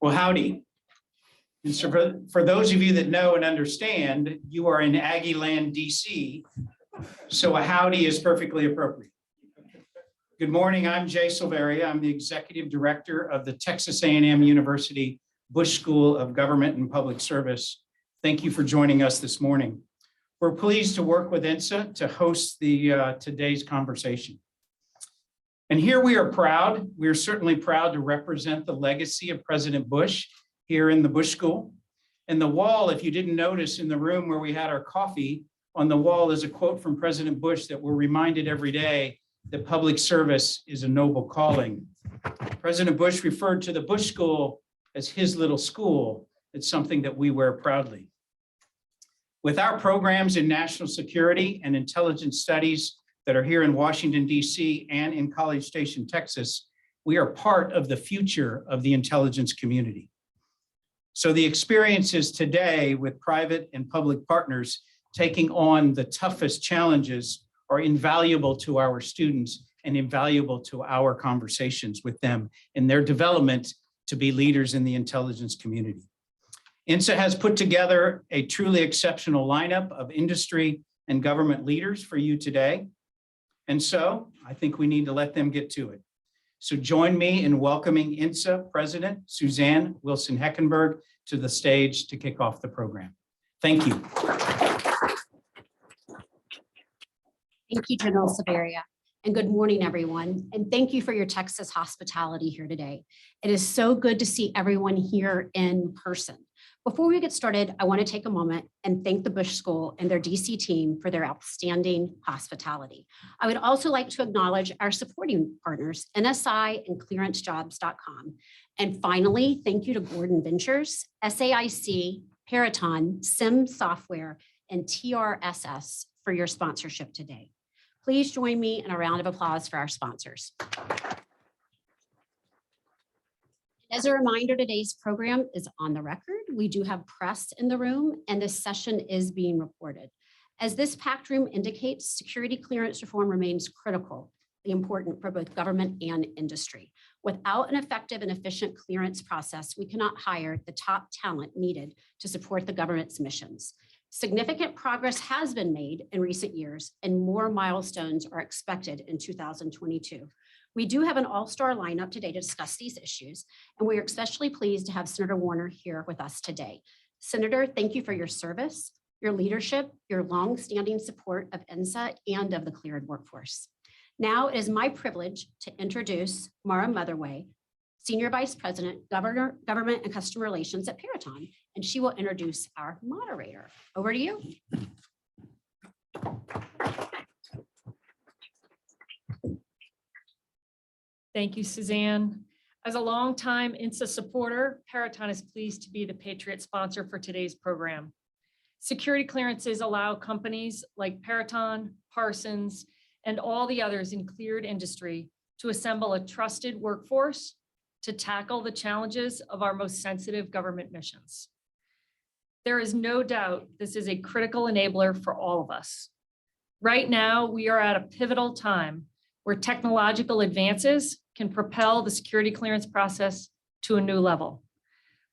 Well, howdy. And so for those of you that know and understand, you are in Aggie Land, DC, so a howdy is perfectly appropriate. Good morning, I'm Jay Silveria. I'm the Executive Director of the Texas A&M University Bush School of Government and Public Service. Thank you for joining us this morning. We're pleased to work with INSA to host today's conversation. And here we are proud, we're certainly proud to represent the legacy of President Bush here in the Bush School. And the wall, if you didn't notice in the room where we had our coffee, on the wall is a quote from President Bush that we're reminded every day that public service is a noble calling. President Bush referred to the Bush School as his little school. It's something that we wear proudly. With our programs in national security and intelligence studies that are here in Washington, DC and in College Station, Texas, we are part of the future of the intelligence community. So the experiences today with private and public partners taking on the toughest challenges are invaluable to our students and invaluable to our conversations with them in their development to be leaders in the intelligence community. INSA has put together a truly exceptional lineup of industry and government leaders for you today. And so I think we need to let them get to it. So join me in welcoming INSA President Suzanne Wilson-Heckenberg to the stage to kick off the program. Thank you. Thank you, General Silveria, and good morning, everyone. And thank you for your Texas hospitality here today. It is so good to see everyone here in person. Before we get started, I want to take a moment and thank the Bush School and their DC team for their outstanding hospitality. I would also like to acknowledge our supporting partners, NSI and ClearanceJobs.com. And finally, thank you to Gordon Ventures, SAIC, Peraton, SIM Software, and TRSS for your sponsorship today. Please join me in a round of applause for our sponsors. As a reminder, today's program is on the record. We do have press in the room, and this session is being recorded. As this packed room indicates, security clearance reform remains critically important for both government and industry. Without an effective and efficient clearance process, we cannot hire the top talent needed to support the government's missions. Significant progress has been made in recent years, and more milestones are expected in 2022. We do have an all-star lineup today to discuss these issues, and we are especially pleased to have Senator Warner here with us today. Senator, thank you for your service, your leadership, your long-standing support of INSA and of the cleared workforce. Now it is my privilege to introduce Mara Motherway, Senior Vice President, Government and Customer Relations at Peraton, and she will introduce our moderator. Over to you. Thank you, Suzanne. As a longtime INSA supporter, Peraton is pleased to be the Patriot sponsor for today's program. Security clearances allow companies like Peraton, Parsons, and all the others in cleared industry to assemble a trusted workforce to tackle the challenges of our most sensitive government missions. There is no doubt this is a critical enabler for all of us. Right now, we are at a pivotal time where technological advances can propel the security clearance process to a new level.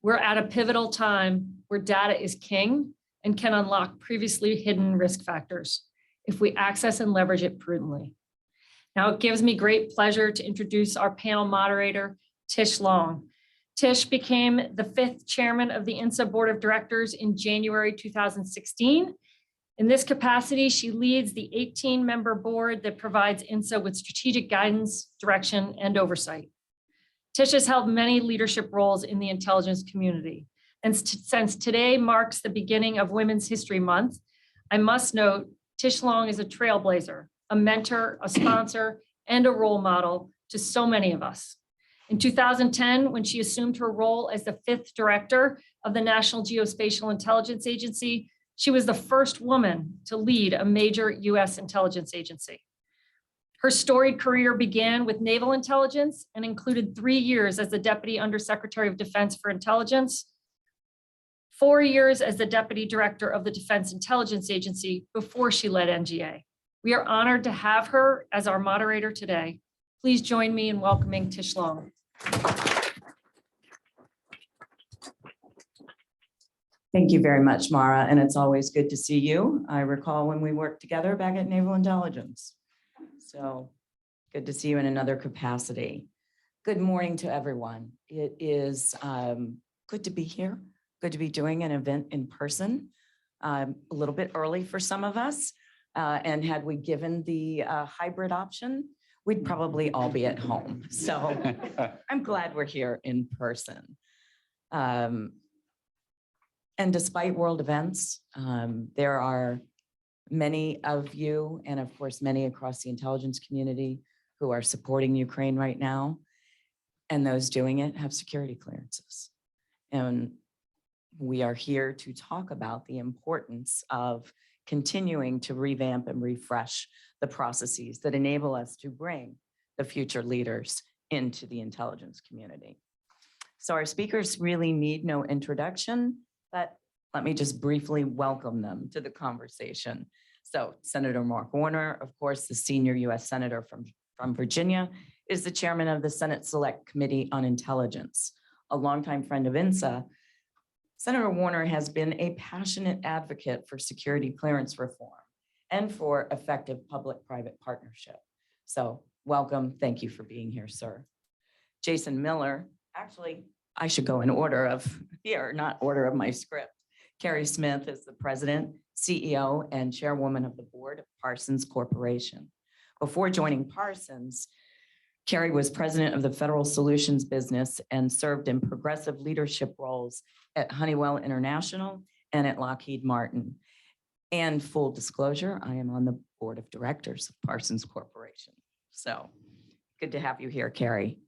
We're at a pivotal time where data is king and can unlock previously hidden risk factors if we access and leverage it prudently. Now, it gives me great pleasure to introduce our panel moderator, Tish Long. Tish became the 5th chairman of the INSA Board of Directors in January 2016. In this capacity, she leads the 18-member board that provides INSA with strategic guidance, direction, and oversight. Tish has held many leadership roles in the intelligence community. And since today marks the beginning of Women's History Month, I must note Tish Long is a trailblazer, a mentor, a sponsor, and a role model to so many of us. In 2010, when she assumed her role as the 5th director of the National Geospatial Intelligence Agency, she was the first woman to lead a major US intelligence agency. Her storied career began with naval intelligence and included 3 years as the Deputy Undersecretary of Defense for Intelligence, 4 years as the Deputy Director of the Defense Intelligence Agency before she led NGA. We are honored to have her as our moderator today. Please join me in welcoming Tish Long. Thank you very much, Mara, and it's always good to see you. I recall when we worked together back at Naval Intelligence. So good to see you in another capacity. Good morning to everyone. It is good to be here, good to be doing an event in person. A little bit early for some of us, and had we given the hybrid option, we'd probably all be at home. So I'm glad we're here in person. And despite world events, there are many of you, and of course, many across the intelligence community who are supporting Ukraine right now. And those doing it have security clearances. And we are here to talk about the importance of continuing to revamp and refresh the processes that enable us to bring the future leaders into the intelligence community. So our speakers really need no introduction, but let me just briefly welcome them to the conversation. So Senator Mark Warner, of course, the senior US Senator from Virginia, is the chairman of the Senate Select Committee on Intelligence. A longtime friend of INSA, Senator Warner has been a passionate advocate for security clearance reform and for effective public-private partnership. So welcome, thank you for being here, sir. Jason Miller, actually, I should go in order of here, not order of my script. Carey Smith is the president, CEO, and chairwoman of the board of Parsons Corporation. Before joining Parsons, Carey was president of the Federal Solutions business and served in progressive leadership roles at Honeywell International and at Lockheed Martin. And full disclosure, I am on the board of directors of Parsons Corporation. So good to have you here, Carey.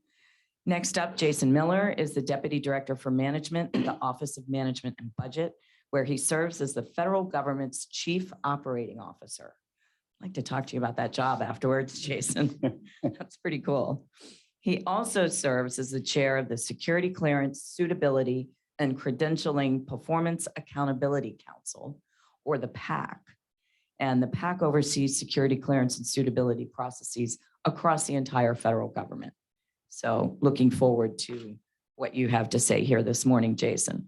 Next up, Jason Miller is the Deputy Director for Management at the Office of Management and Budget, where he serves as the federal government's Chief Operating Officer. I'd like to talk to you about that job afterwards, Jason. That's pretty cool. He also serves as the chair of the Security Clearance, Suitability, and Credentialing Performance Accountability Council, or the PAC. And the PAC oversees security clearance and suitability processes across the entire federal government. So looking forward to what you have to say here this morning, Jason.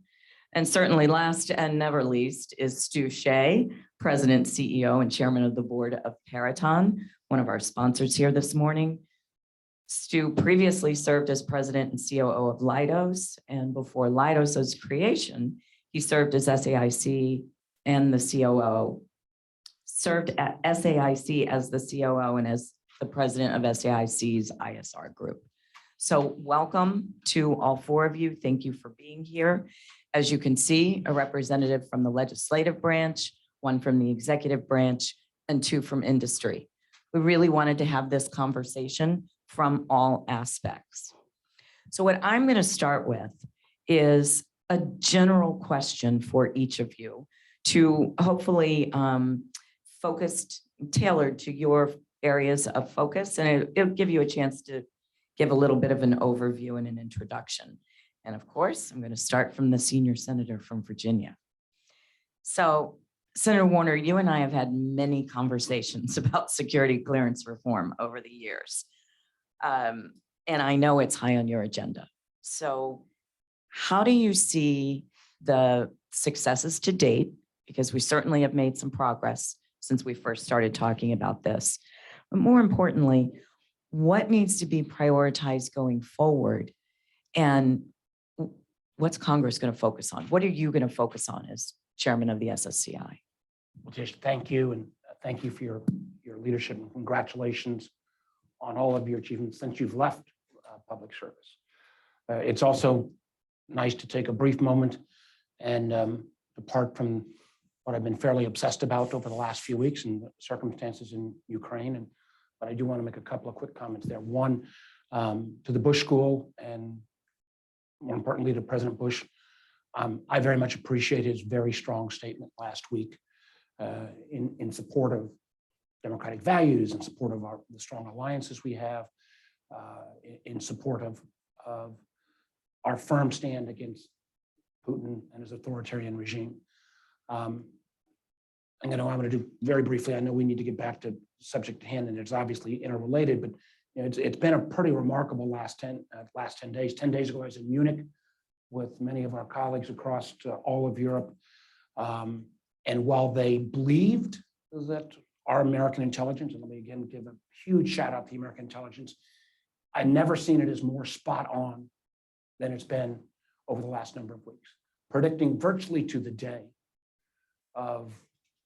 And certainly last and never least is Stu Shea, President, CEO, and Chairman of the Board of Peraton, one of our sponsors here this morning. Stu previously served as President and COO of Leidos, and before Leidos' creation, he served as SAIC and the COO, served at SAIC as the COO and as the President of SAIC's ISR group. So welcome to all four of you. Thank you for being here. As you can see, a representative from the legislative branch, one from the executive branch, and two from industry. We really wanted to have this conversation from all aspects. So what I'm going to start with is a general question for each of you to hopefully tailored to your areas of focus, and it'll give you a chance to give a little bit of an overview and an introduction. And of course, I'm going to start from the senior senator from Virginia. So Senator Warner, you and I have had many conversations about security clearance reform over the years. And I know it's high on your agenda. So how do you see the successes to date? Because we certainly have made some progress since we first started talking about this. But more importantly, what needs to be prioritized going forward? And what's Congress going to focus on? What are you going to focus on as chairman of the SSCI? Well, Tish, thank you. And thank you for your leadership, and congratulations on all of your achievements since you've left public service. It's also nice to take a brief moment and depart from what I've been fairly obsessed about over the last few weeks and the circumstances in Ukraine. But I do want to make a couple of quick comments there. One, to the Bush School, and more importantly to President Bush, I very much appreciate his very strong statement last week in support of democratic values, in support of the strong alliances we have, in support of our firm stand against Putin and his authoritarian regime. I'm going to do very briefly. I know we need to get back to the subject at hand, and it's obviously interrelated, but it's been a pretty remarkable last 10 days. 10 days ago, I was in Munich with many of our colleagues across all of Europe. And while they believed that our American intelligence, and let me again give a huge shout out to the American intelligence, I've never seen it as more spot on than it's been over the last number of weeks, predicting virtually to the day of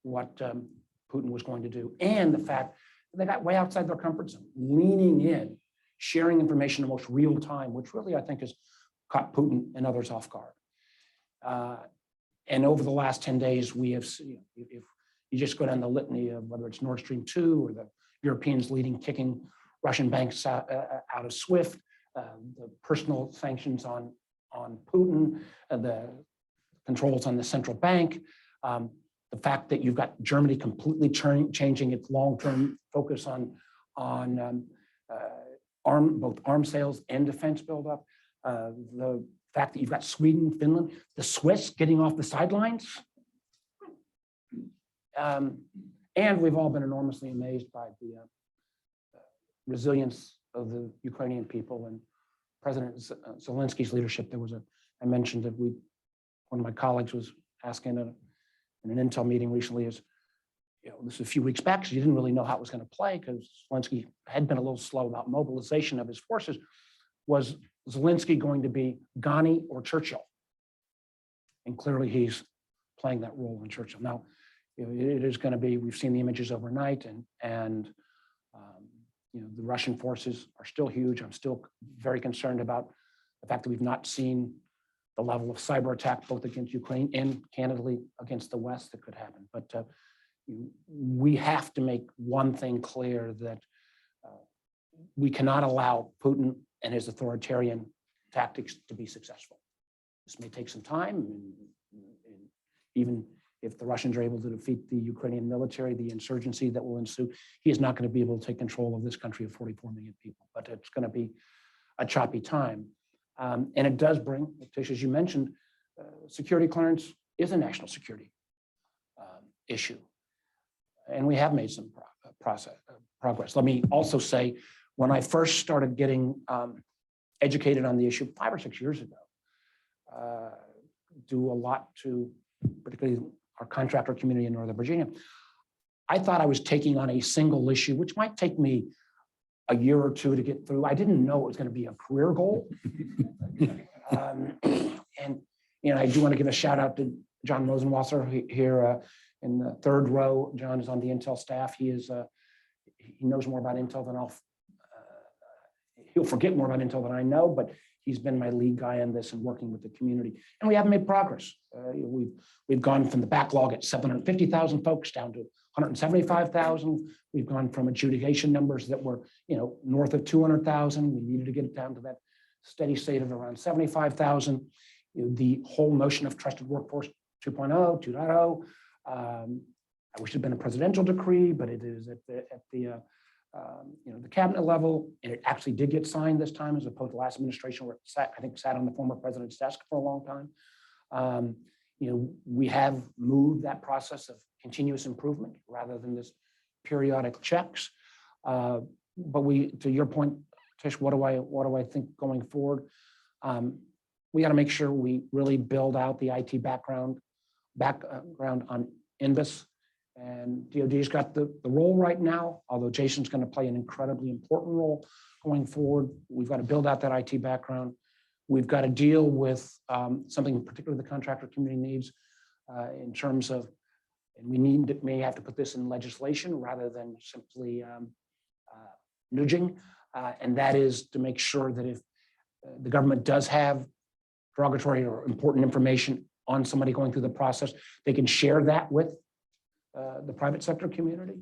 what Putin was going to do, and the fact that they got way outside their comfort zone, leaning in, sharing information in the most real time, which really I think has caught Putin and others off guard. And over the last 10 days, we have seen, if you just go down the litany of whether it's Nord Stream 2 or the Europeans kicking Russian banks out of SWIFT, the personal sanctions on Putin, the controls on the central bank, the fact that you've got Germany completely changing its long-term focus on both arms sales and defense buildup, the fact that you've got Sweden, Finland, the Swiss getting off the sidelines. And we've all been enormously amazed by the resilience of the Ukrainian people and President Zelensky's leadership. I mentioned that one of my colleagues was asking in an Intel meeting recently this is a few weeks back, so you didn't really know how it was going to play because Zelensky had been a little slow about mobilization of his forces. Was Zelensky going to be Ghani or Churchill? And clearly he's playing that role in Churchill. Now, it is going to be, we've seen the images overnight, and the Russian forces are still huge. I'm still very concerned about the fact that we've not seen the level of cyber attack both against Ukraine and candidly against the West that could happen. But we have to make one thing clear, that we cannot allow Putin and his authoritarian tactics to be successful. This may take some time, and even if the Russians are able to defeat the Ukrainian military, the insurgency that will ensue, he is not going to be able to take control of this country of 44 million people. But it's going to be a choppy time. And it does bring, Tish, as you mentioned, security clearance is a national security issue. And we have made some progress. Let me also say, when I first started getting educated on the issue 5 or 6 years ago, do a lot to particularly our contractor community in Northern Virginia, I thought I was taking on a single issue, which might take me a year or two to get through. I didn't know it was going to be a career goal. And I do want to give a shout out to John Rosenwasser here in the third row. John is on the Intel staff. He knows more about Intel than he'll forget more about Intel than I know, but he's been my lead guy on this and working with the community. And we haven't made progress. We've gone from the backlog at 750,000 folks down to 175,000. We've gone from adjudication numbers that were north of 200,000. We needed to get it down to that steady state of around 75,000. The whole notion of trusted workforce 2.0, 2.0. I wish it had been a presidential decree, but it is at the cabinet level, and it actually did get signed this time, as opposed to the last administration where it sat on the former president's desk for a long time. We have moved that process of continuous improvement rather than this periodic checks. But to your point, Tish, what do I think going forward? We got to make sure we really build out the IT background on INVIS. And DOD's got the role right now, although Jason's going to play an incredibly important role going forward. We've got to build out that IT background. We've got to deal with something particularly the contractor community needs in terms of, and we may have to put this in legislation rather than simply nudging, and that is to make sure that if the government does have derogatory or important information on somebody going through the process, they can share that with the private sector community.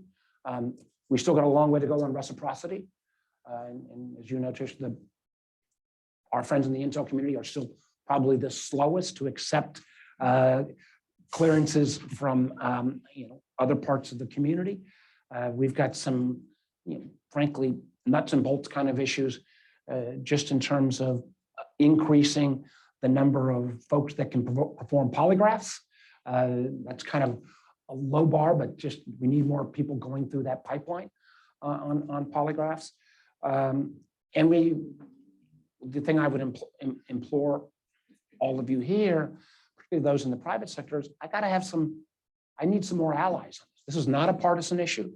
We still got a long way to go on reciprocity. And as you know, Tish, our friends in the Intel community are still probably the slowest to accept clearances from other parts of the community. We've got some, frankly, nuts and bolts kind of issues just in terms of increasing the number of folks that can perform polygraphs. That's kind of a low bar, but just we need more people going through that pipeline on polygraphs. And the thing I would implore all of you here, particularly those in the private sectors, I need some more allies. This is not a partisan issue,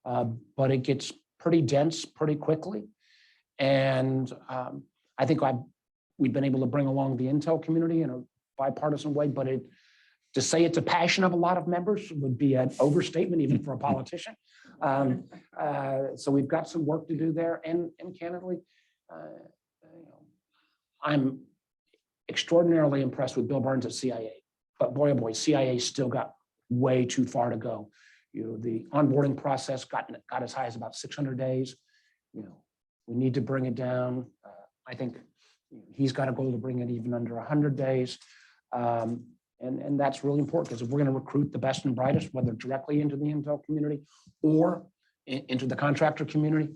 but it gets pretty dense pretty quickly. And I think we've been able to bring along the Intel community in a bipartisan way, but to say it's a passion of a lot of members would be an overstatement, even for a politician. So we've got some work to do there. And candidly, I'm extraordinarily impressed with Bill Burns at CIA, but boy, oh boy, CIA still got way too far to go. The onboarding process got as high as about 600 days. We need to bring it down. I think he's got a goal to bring it even under 100 days. And that's really important, because if we're going to recruit the best and brightest, whether directly into the Intel community or into the contractor community,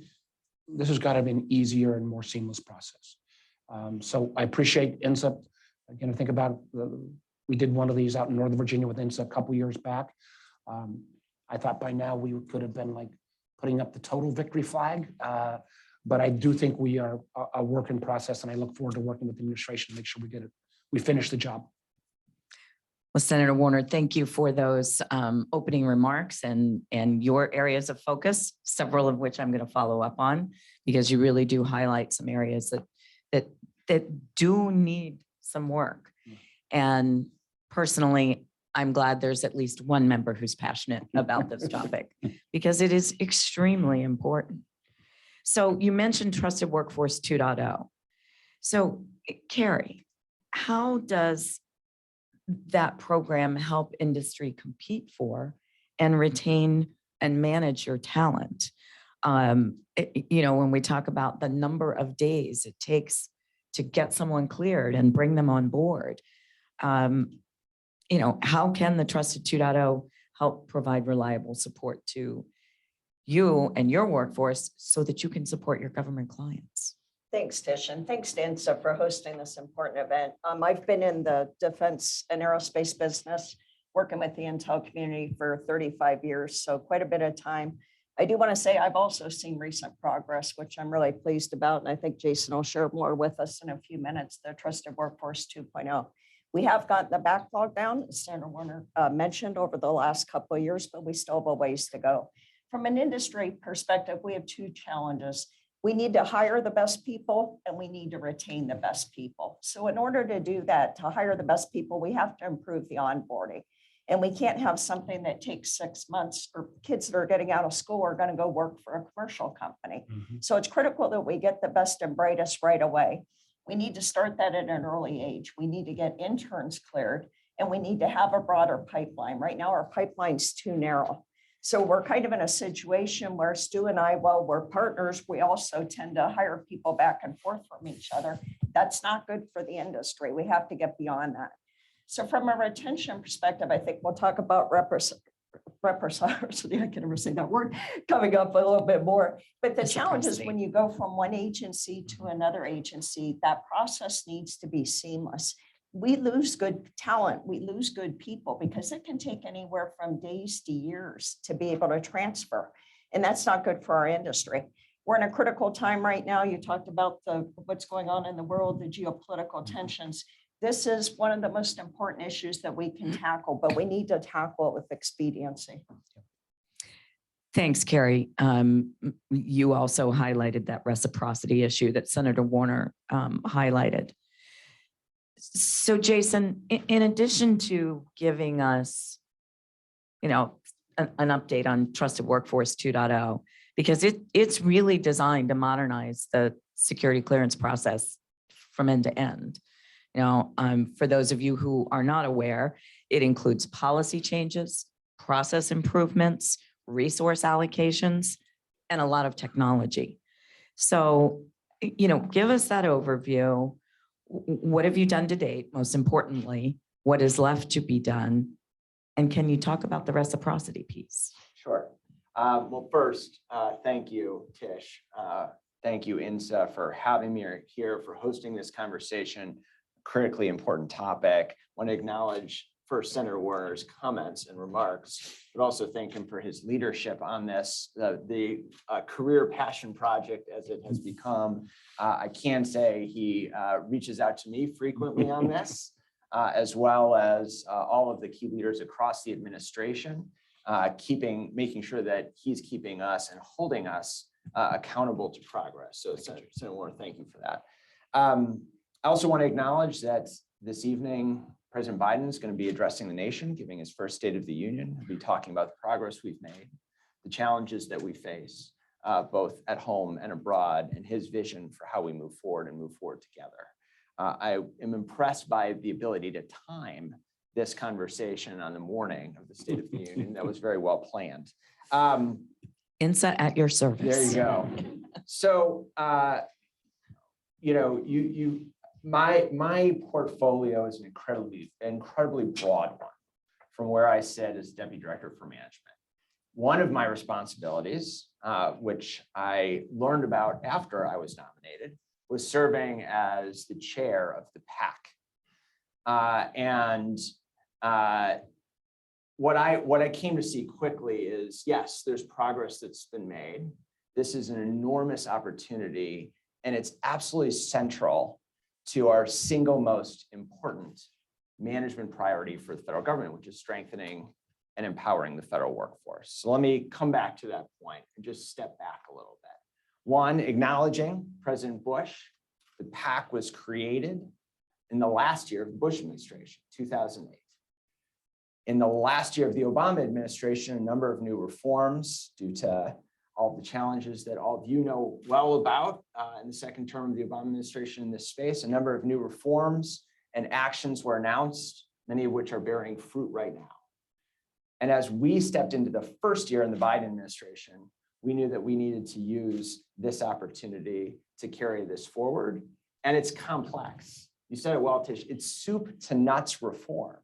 this has got to be an easier and more seamless process. So I appreciate INSA. Again, I think about we did one of these out in Northern Virginia with INSA a couple years back. I thought by now we could have been like putting up the total victory flag. But I do think we are a work in process, and I look forward to working with the administration to make sure we finish the job. Well, Senator Warner, thank you for those opening remarks and your areas of focus, several of which I'm going to follow up on, because you really do highlight some areas that do need some work. And personally, I'm glad there's at least one member who's passionate about this topic, because it is extremely important. So you mentioned Trusted Workforce 2.0. So Carey, how does that program help industry compete for and retain and manage your talent? When we talk about the number of days it takes to get someone cleared and bring them on board, how can the Trusted 2.0 help provide reliable support to you and your workforce so that you can support your government clients? Thanks, Tish, and thanks to INSA for hosting this important event. I've been in the defense and aerospace business, working with the Intel community for 35 years, so quite a bit of time. I do want to say I've also seen recent progress, which I'm really pleased about, and I think Jason will share more with us in a few minutes, the Trusted Workforce 2.0. We have gotten the backlog down, as Senator Warner mentioned, over the last couple of years, but we still have a ways to go. From an industry perspective, we have two challenges. We need to hire the best people, and we need to retain the best people. So in order to do that, to hire the best people, we have to improve the onboarding. And we can't have something that takes 6 months, or kids that are getting out of school are going to go work for a commercial company. So it's critical that we get the best and brightest right away. We need to start that at an early age. We need to get interns cleared, and we need to have a broader pipeline. Right now, our pipeline's too narrow. So we're kind of in a situation where Stu and I, while we're partners, we also tend to hire people back and forth from each other. That's not good for the industry. We have to get beyond that. So from a retention perspective, I think we'll talk about reciprocity. I can never say that word, coming up a little bit more. But the challenge is when you go from one agency to another agency, that process needs to be seamless. We lose good talent, we lose good people, because it can take anywhere from days to years to be able to transfer. And that's not good for our industry. We're in a critical time right now. You talked about what's going on in the world, the geopolitical tensions. This is one of the most important issues that we can tackle, but we need to tackle it with expediency. Thanks, Carey. You also highlighted that reciprocity issue that Senator Warner highlighted. So Jason, in addition to giving us, an update on Trusted Workforce 2.0, because it's really designed to modernize the security clearance process from end to end. For those of you who are not aware, it includes policy changes, process improvements, resource allocations, and a lot of technology. So, give us that overview. What have you done to date? Most importantly, what is left to be done? And can you talk about the reciprocity piece? Sure. Well, first, thank you, Tish. Thank you, INSA, for having me here, for hosting this conversation. Critically important topic. I want to acknowledge for Senator Warner's comments and remarks, but also thank him for his leadership on this, the career passion project as it has become. I can say he reaches out to me frequently on this, as well as all of the key leaders across the administration, making sure that he's keeping us and holding us accountable to progress. So Senator Warner, thank you for that. I also want to acknowledge that this evening, President Biden is going to be addressing the nation, giving his first State of the Union. He'll be talking about the progress we've made, the challenges that we face, both at home and abroad, and his vision for how we move forward and move forward together. I am impressed by the ability to time this conversation on the morning of the State of the Union. That was very well planned. INSA at your service. There you go. So, my portfolio is an incredibly broad one from where I sit as Deputy Director for Management. One of my responsibilities, which I learned about after I was nominated, was serving as the chair of the PAC. What I came to see quickly is, yes, there's progress that's been made. This is an enormous opportunity, and it's absolutely central to our single most important management priority for the federal government, which is strengthening and empowering the federal workforce. So let me come back to that point and just step back a little bit. One, acknowledging President Bush, the PAC was created in the last year of the Bush administration, 2008. In the last year of the Obama administration, a number of new reforms due to all the challenges that all of you know well about in the second term of the Obama administration in this space. A number of new reforms and actions were announced, many of which are bearing fruit right now. And as we stepped into the first year in the Biden administration, we knew that we needed to use this opportunity to carry this forward. And it's complex. You said it well, Tish, it's soup to nuts reform.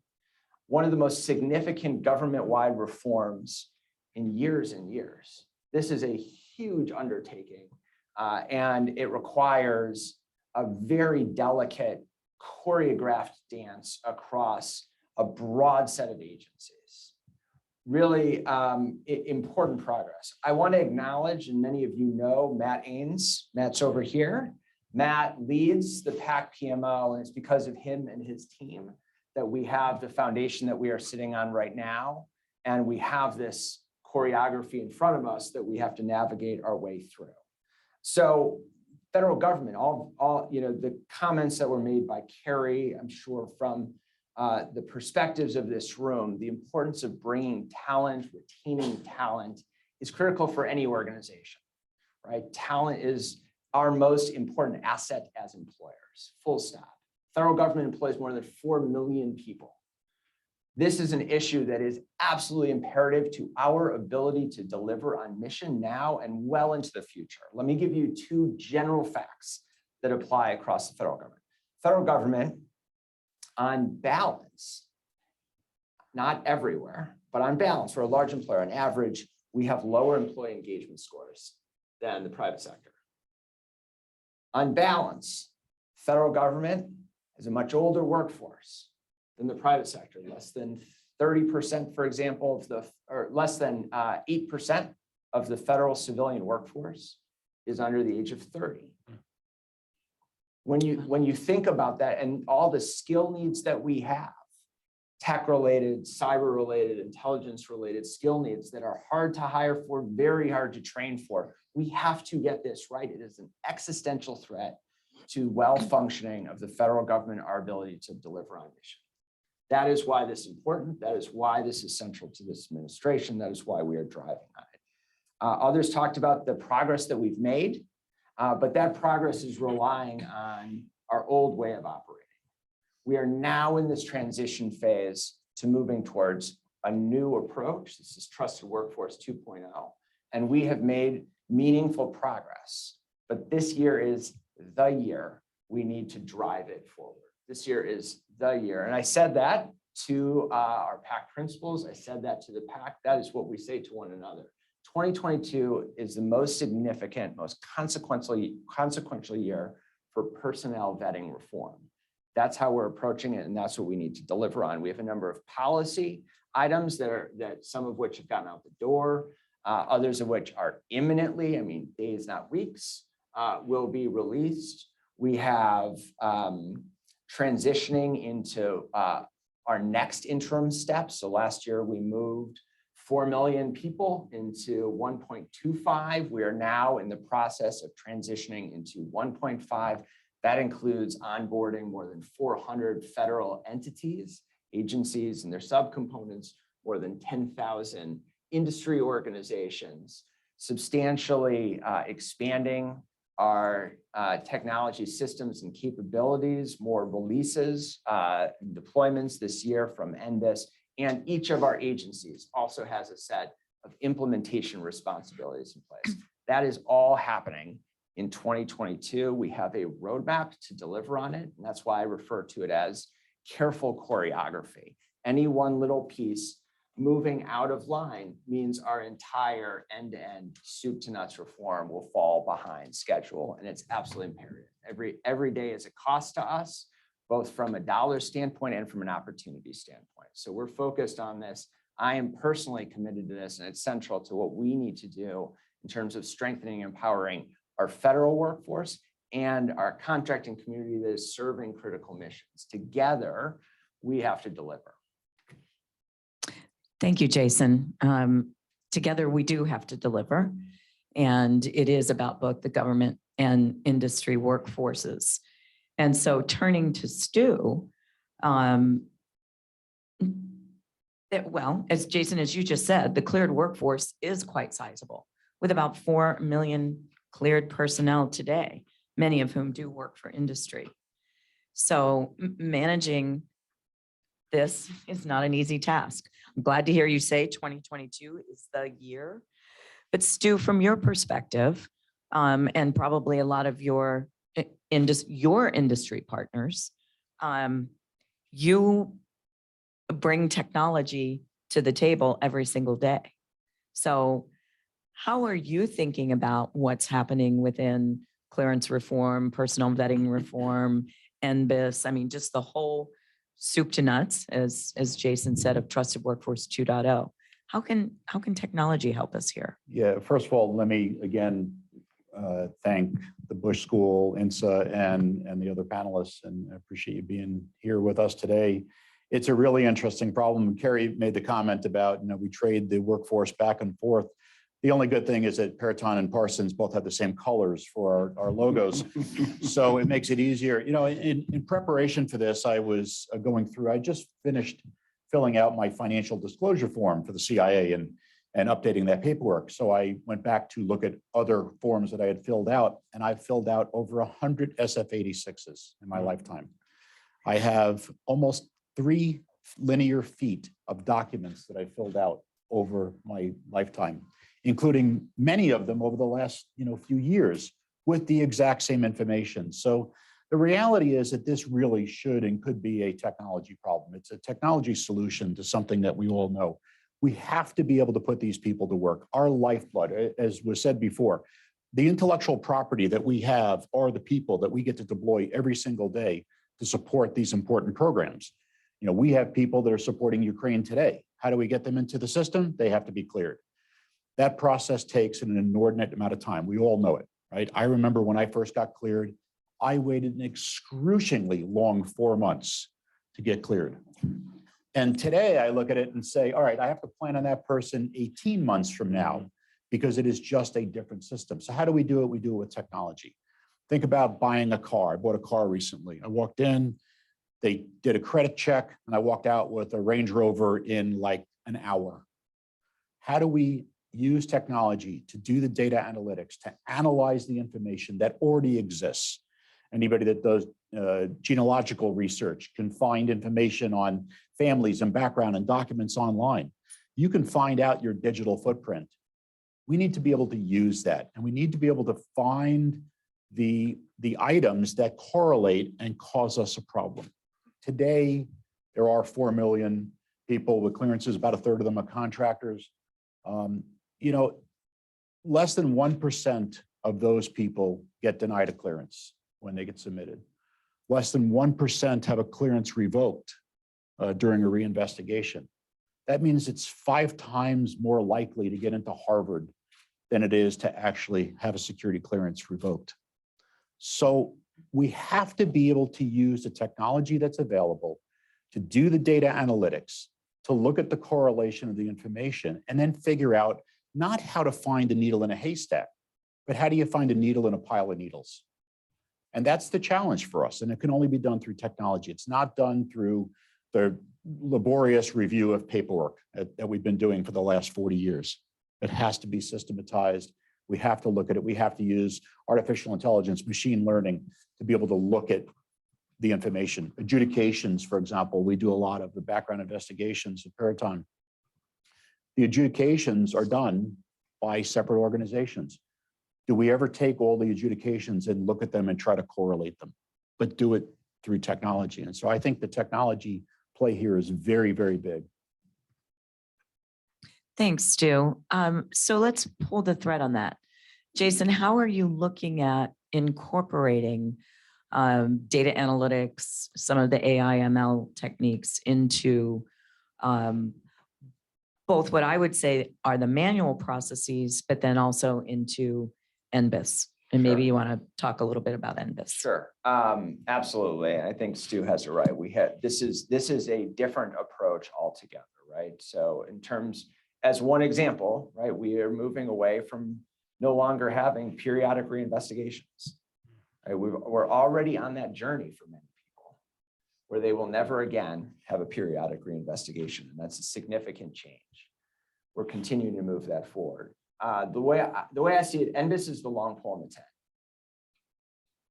One of the most significant government-wide reforms in years and years. This is a huge undertaking, and it requires a very delicate, choreographed dance across a broad set of agencies. Really important progress. I want to acknowledge, and many of you know, Matt Ains. Matt's over here. Matt leads the PAC PMO, and it's because of him and his team that we have the foundation that we are sitting on right now, and we have this choreography in front of us that we have to navigate our way through. So federal government, the comments that were made by Carey, I'm sure from the perspectives of this room, the importance of bringing talent, retaining talent is critical for any organization, right? Talent is our most important asset as employers, full stop. Federal government employs more than 4 million people. This is an issue that is absolutely imperative to our ability to deliver on mission now and well into the future. Let me give you two general facts that apply across the federal government. Federal government, on balance, not everywhere, but on balance, for a large employer, on average, we have lower employee engagement scores than the private sector. On balance, federal government has a much older workforce than the private sector. Less than 30%, for example, or less than 8% of the federal civilian workforce is under the age of 30. When you think about that and all the skill needs that we have, tech-related, cyber-related, intelligence-relaed skill needs that are hard to hire for, very hard to train for, we have to get this right. It is an existential threat to well-functioning of the federal government, our ability to deliver on mission. That is why this is important. That is why this is central to this administration. That is why we are driving on it. Others talked about the progress that we've made, but that progress is relying on our old way of operating. We are now in this transition phase to moving towards a new approach. This is Trusted Workforce 2.0, and we have made meaningful progress. But this year is the year we need to drive it forward. This year is the year. And I said that to our PAC principals. I said that to the PAC. That is what we say to one another. 2022 is the most significant, most consequential year for personnel vetting reform. That's how we're approaching it, and that's what we need to deliver on. We have a number of policy items that some of which have gotten out the door, others of which are imminently, I mean, days, not weeks, will be released. We have transitioning into our next interim steps. So last year we moved 4 million people into 1.25. We are now in the process of transitioning into 1.5. That includes onboarding more than 400 federal entities, agencies, and their subcomponents, more than 10,000 industry organizations, substantially expanding our technology systems and capabilities, more releases, deployments this year from NBIS, and each of our agencies also has a set of implementation responsibilities in place. That is all happening in 2022. We have a roadmap to deliver on it, and that's why I refer to it as careful choreography. Any one little piece moving out of line means our entire end-to-end soup to nuts reform will fall behind schedule, and it's absolutely imperative. Every day is a cost to us, both from a dollar standpoint and from an opportunity standpoint. So we're focused on this. I am personally committed to this, and it's central to what we need to do in terms of strengthening and empowering our federal workforce and our contracting community that is serving critical missions. Together, we have to deliver. Thank you, Jason. Together, we do have to deliver. And it is about both the government and industry workforces. And so turning to Stu, well, as Jason, as you just said, the cleared workforce is quite sizable, with about 4 million cleared personnel today, many of whom do work for industry. So managing this is not an easy task. I'm glad to hear you say 2022 is the year. But Stu, from your perspective, and probably a lot of your industry partners, you bring technology to the table every single day. So how are you thinking about what's happening within clearance reform, personnel vetting reform, NBIS? I mean, just the whole soup to nuts, as Jason said, of Trusted Workforce 2.0. How can technology help us here? Yeah, first of all, let me again thank the Bush School, INSA, and the other panelists, and I appreciate you being here with us today. It's a really interesting problem. Carey made the comment about, we trade the workforce back and forth. The only good thing is that Peraton and Parsons both have the same colors for our logos. So it makes it easier. In preparation for this, I was going through, I just finished filling out my financial disclosure form for the CIA and updating that paperwork. So I went back to look at other forms that I had filled out, and I've filled out over 100 SF-86s in my lifetime. I have almost 3 linear feet of documents that I filled out over my lifetime, including many of them over the last few years with the exact same information. So the reality is that this really should and could be a technology problem. It's a technology solution to something that we all know. We have to be able to put these people to work. Our lifeblood, as was said before, the intellectual property that we have are the people that we get to deploy every single day to support these important programs. We have people that are supporting Ukraine today. How do we get them into the system? They have to be cleared. That process takes an inordinate amount of time. We all know it, right? I remember when I first got cleared, I waited an excruciatingly long 4 months to get cleared. And today I look at it and say, all right, I have to plan on that person 18 months from now because it is just a different system. So how do we do it? We do it with technology. Think about buying a car. I bought a car recently. I walked in, they did a credit check, and I walked out with a Range Rover in like an hour. How do we use technology to do the data analytics, to analyze the information that already exists? Anybody that does genealogical research can find information on families and background and documents online. You can find out your digital footprint. We need to be able to use that, and we need to be able to find the items that correlate and cause us a problem. Today, there are 4 million people with clearances, about 1/3 of them are contractors. Less than 1% of those people get denied a clearance when they get submitted. Less than 1% have a clearance revoked during a reinvestigation. That means it's 5 times more likely to get into Harvard than it is to actually have a security clearance revoked. So we have to be able to use the technology that's available to do the data analytics, to look at the correlation of the information, and then figure out not how to find a needle in a haystack, but how do you find a needle in a pile of needles? And that's the challenge for us. And it can only be done through technology. It's not done through the laborious review of paperwork that we've been doing for the last 40 years. It has to be systematized. We have to look at it. We have to use artificial intelligence, machine learning to be able to look at the information. Adjudications, for example, we do a lot of the background investigations at Peraton. The adjudications are done by separate organizations. Do we ever take all the adjudications and look at them and try to correlate them, but do it through technology? And so I think the technology play here is very, very big. Thanks, Stu. So let's pull the thread on that. Jason, how are you looking at incorporating data analytics, some of the AI ML techniques into both what I would say are the manual processes, but then also into NBIS? And maybe you want to talk a little bit about NBIS. Sure, absolutely. I think Stu has it right. This is a different approach altogether, right? So in terms, as one example, right, we are moving away from no longer having periodic reinvestigations. Right? We're already on that journey for many people, where they will never again have a periodic reinvestigation, and that's a significant change. We're continuing to move that forward. The way I see it, NBIS is the long pole in the tent.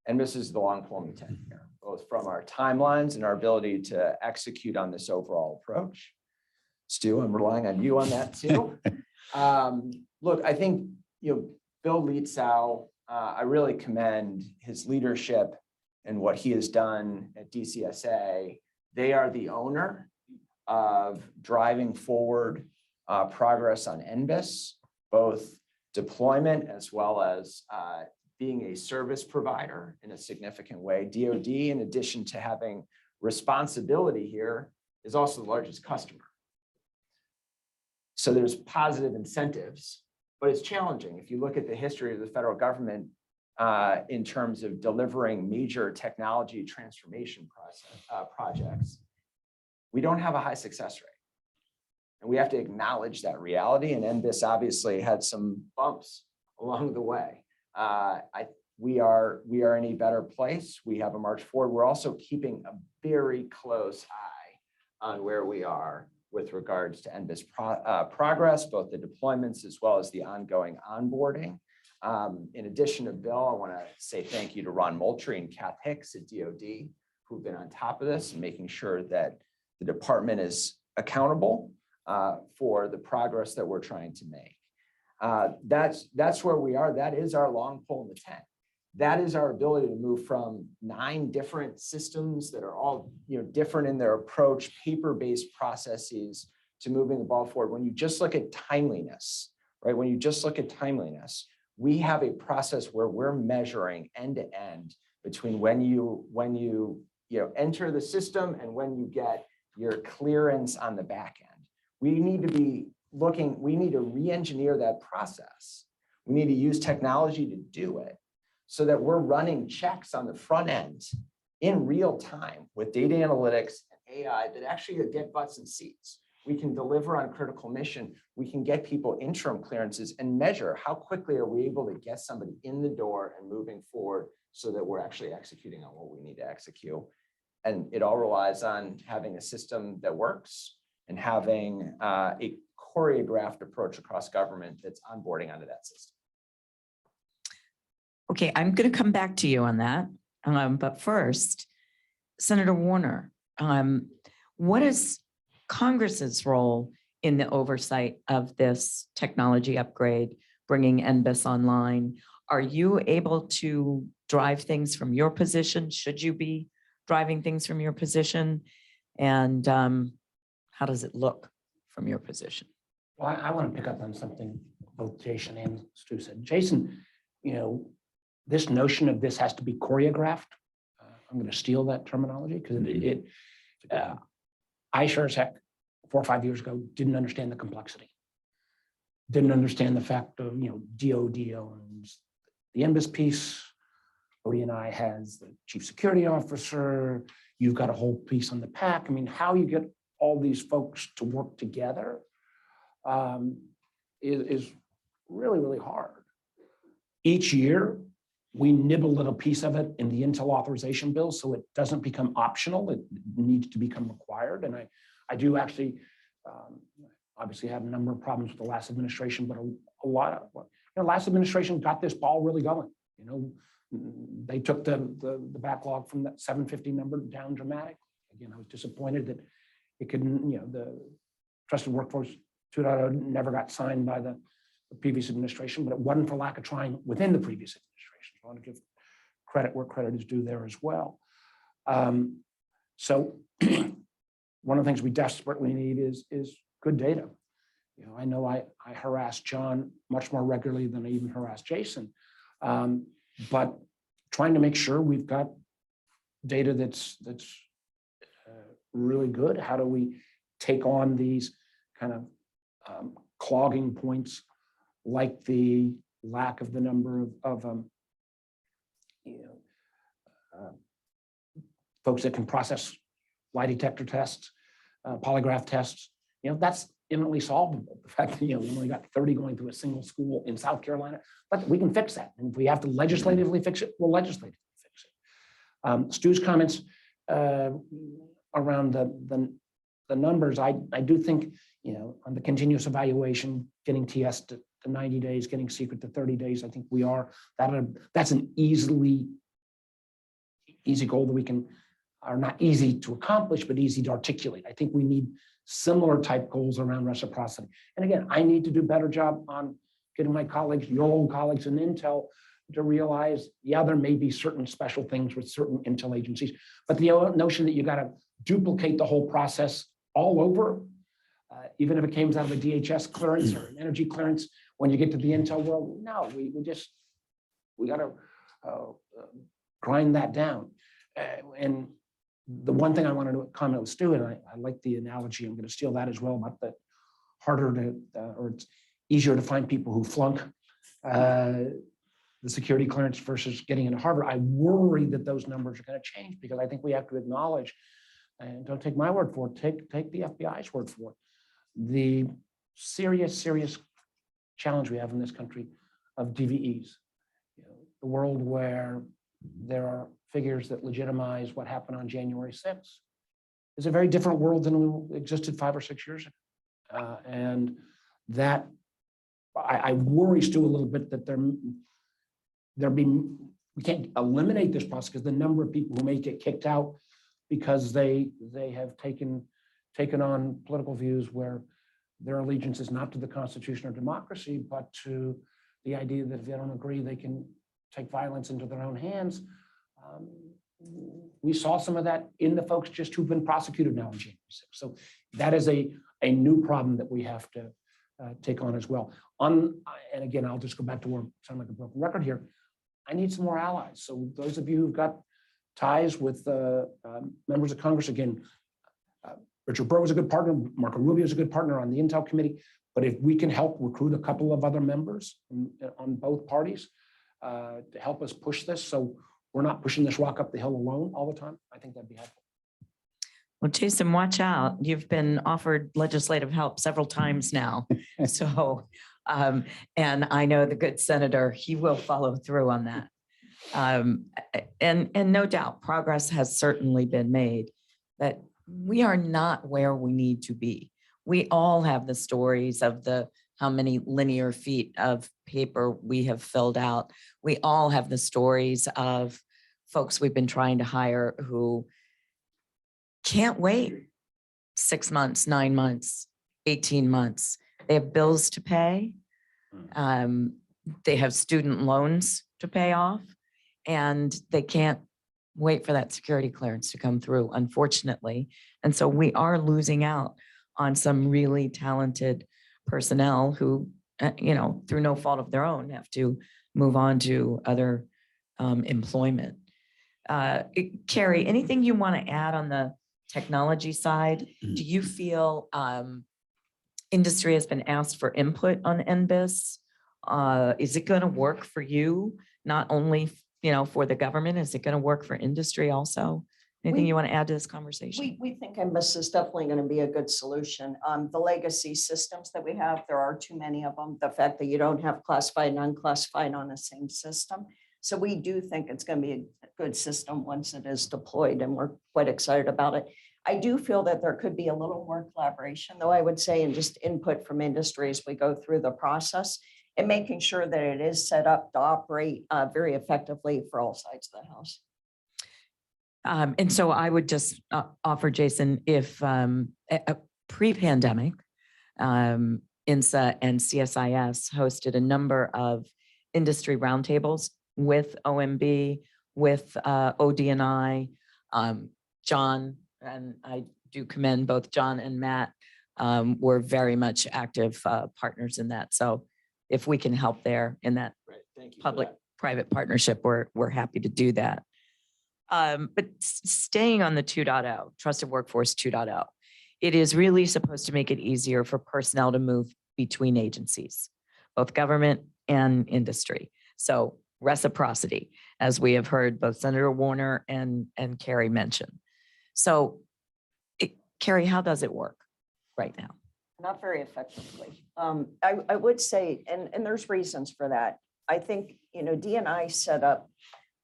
NBIS is the long pole in the tent here, both from our timelines and our ability to execute on this overall approach. Stu, I'm relying on you on that too. Look, I think, Bill Lietzau, I really commend his leadership and what he has done at DCSA. They are the owner of driving forward progress on NBIS, both deployment as well as being a service provider in a significant way. DoD, in addition to having responsibility here, is also the largest customer. So there's positive incentives, but it's challenging. If you look at the history of the federal government in terms of delivering major technology transformation projects, we don't have a high success rate. And we have to acknowledge that reality. And NBIS obviously had some bumps along the way. We are in a better place. We have a march forward. We're also keeping a very close eye on where we are with regards to NBIS progress, both the deployments as well as the ongoing onboarding. In addition to Bill, I want to say thank you to Ron Moultrie and Kath Hicks at DoD, who've been on top of this and making sure that the department is accountable for the progress that we're trying to make. That's where we are. That is our long pole in the tent. That is our ability to move from 9 different systems that are all different in their approach, paper-based processes, to moving the ball forward. When you just look at timeliness, right? When you just look at timeliness, we have a process where we're measuring end to end between when you enter the system and when you get your clearance on the back end. We need to re-engineer that process. We need to use technology to do it so that we're running checks on the front end in real time with data analytics and AI that actually get butts and seats. We can deliver on critical mission. We can get people interim clearances and measure how quickly are we able to get somebody in the door and moving forward so that we're actually executing on what we need to execute. And it all relies on having a system that works and having a choreographed approach across government that's onboarding onto that system. Okay, I'm going to come back to you on that. But first, Senator Warner, what is Congress's role in the oversight of this technology upgrade, bringing NBIS online? Are you able to drive things from your position? Should you be driving things from your position? And how does it look from your position? Well, I want to pick up on something both Jason and Stu said. Jason, this notion of this has to be choreographed I'm going to steal that terminology because I sure as heck 4 or 5 years ago didn't understand the complexity. Didn't understand the fact of, DOD owns the NBIS piece. ODNI has the chief security officer. You've got a whole piece on the PAC. I mean, how you get all these folks to work together is really, really hard. Each year, we nibble a little piece of it in the Intel authorization bill, so it doesn't become optional. It needs to become required. And I do actually, obviously have a number of problems with the last administration, but a lot of, last administration got this ball really going. They took the backlog from that 750 number down dramatically. Again, I was disappointed that it couldn't, the Trusted Workforce 2.0 never got signed by the previous administration, but it wasn't for lack of trying within the previous administration. I want to give credit where credit is due there as well. So one of the things we desperately need is good data. I know I harass John much more regularly than I even harass Jason, but trying to make sure we've got data that's really good. How do we take on these kind of clogging points, like the lack of the number of folks that can process lie detector tests, polygraph tests. That's imminently solvable. The fact that we only got 30 going through a single school in South Carolina, but we can fix that. And if we have to legislatively fix it, we'll legislatively fix it. Stu's comments around the numbers, I do think, on the continuous evaluation, getting TS to 90 days, getting secret to 30 days, I think we are, that's an easy goal that we can, are not easy to accomplish, but easy to articulate. I think we need similar type goals around reciprocity. And again, I need to do a better job on getting my colleagues, your old colleagues in Intel, to realize, yeah, there may be certain special things with certain Intel agencies, but the notion that you got to duplicate the whole process all over, even if it came out of a DHS clearance or an energy clearance, when you get to the Intel world, no, we got to grind that down. And the one thing I wanted to comment with Stu, and I like the analogy, I'm going to steal that as well, about the harder to, or it's easier to find people who flunk the security clearance versus getting into Harvard. I worry that those numbers are going to change, because I think we have to acknowledge, and don't take my word for it, take the FBI's word for it, the serious challenge we have in this country of DVEs. The world where there are figures that legitimize what happened on January 6th is a very different world than existed 5 or 6 years ago. And that, I worry, Stu, a little bit that we can't eliminate this process, because the number of people who may get kicked out because they have taken on political views where their allegiance is not to the Constitution or democracy, but to the idea that if they don't agree, they can take violence into their own hands. We saw some of that in the folks just who've been prosecuted now on January 6th. So that is a new problem that we have to take on as well. And again, I'll just go back to where I sound like a broken record here. I need some more allies. So those of you who've got ties with members of Congress, again, Richard Burr was a good partner, Marco Rubio is a good partner on the Intel committee, but if we can help recruit a couple of other members on both parties to help us push this, so we're not pushing this rock up the hill alone all the time, I think that'd be helpful. Well, Jason, watch out. You've been offered legislative help several times now. So, and I know the good senator, he will follow through on that. And no doubt progress has certainly been made, but we are not where we need to be. We all have the stories of how many linear feet of paper we have filled out. We all have the stories of folks we've been trying to hire who can't wait 6 months, 9 months, 18 months. They have bills to pay. They have student loans to pay off, and they can't wait for that security clearance to come through, unfortunately. And so we are losing out on some really talented personnel who, through no fault of their own, have to move on to other employment. Carey, anything you want to add on the technology side? Mhm. Do you feel industry has been asked for input on NBIS? Is it going to work for you? Not only, for the government, is it going to work for industry also? Anything you want to add to this conversation? We think NBIS is definitely going to be a good solution. The legacy systems that we have, there are too many of them. The fact that you don't have classified and unclassified on the same system. So we do think it's going to be a good system once it is deployed, and we're quite excited about it. I do feel that there could be a little more collaboration, though, I would say, and just input from industry as we go through the process and making sure that it is set up to operate very effectively for all sides of the house. And so I would just offer, Jason, if pre-pandemic, INSA and CSIS hosted a number of industry roundtables with OMB, with OD&I, John, and I do commend both John and Matt, were very much active partners in that. So if we can help there in that Great, thank you. for that. public-private partnership, we're happy to do that. But staying on the 2.0, Trusted Workforce 2.0, it is really supposed to make it easier for personnel to move between agencies, both government and industry. So reciprocity, as we have heard both Senator Warner and Carey mention. So Carey, how does it work right now? Not very effectively. I would say, and there's reasons for that. I think, D&I set up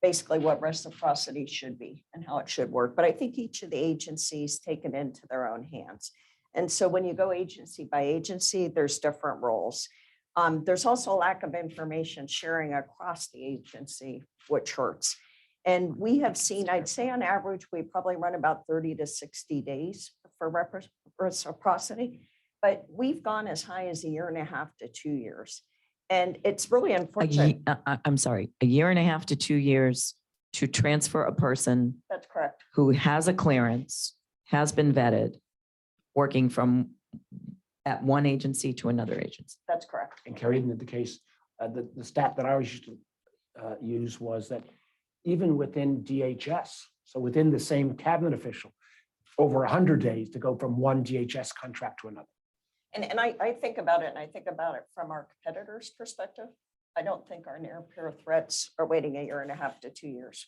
basically what reciprocity should be and how it should work. But I think each of the agencies take it into their own hands. And so when you go agency by agency, there's different roles. There's also a lack of information sharing across the agency, which hurts. And we have seen, I'd say on average, we probably run about 30 to 60 days for reciprocity, but we've gone as high as 1.5 to 2 years. And it's really unfortunate. I'm sorry, 1.5 to 2 years to transfer a person That's correct. who has a clearance, has been vetted, working from at one agency to another agency. That's correct. And Carey, in the case, the stat that I always used to use was that even within DHS, so within the same cabinet official, over 100 days to go from one DHS contract to another. And I think about it, and I think about it from our competitors' perspective. I don't think our near peer threats are waiting 1.5 to 2 years.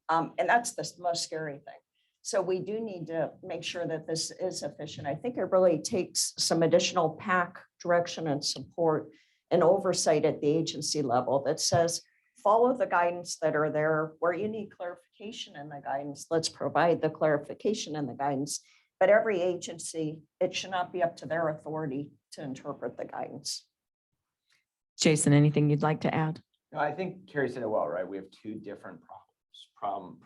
And that's the most scary thing. So we do need to make sure that this is efficient. I think it really takes some additional PAC direction and support and oversight at the agency level that says, follow the guidance that are there. Where you need clarification in the guidance, let's provide the clarification in the guidance. But every agency, it should not be up to their authority to interpret the guidance. Jason, anything you'd like to add? No, I think Carey said it well, right? We have two different problems.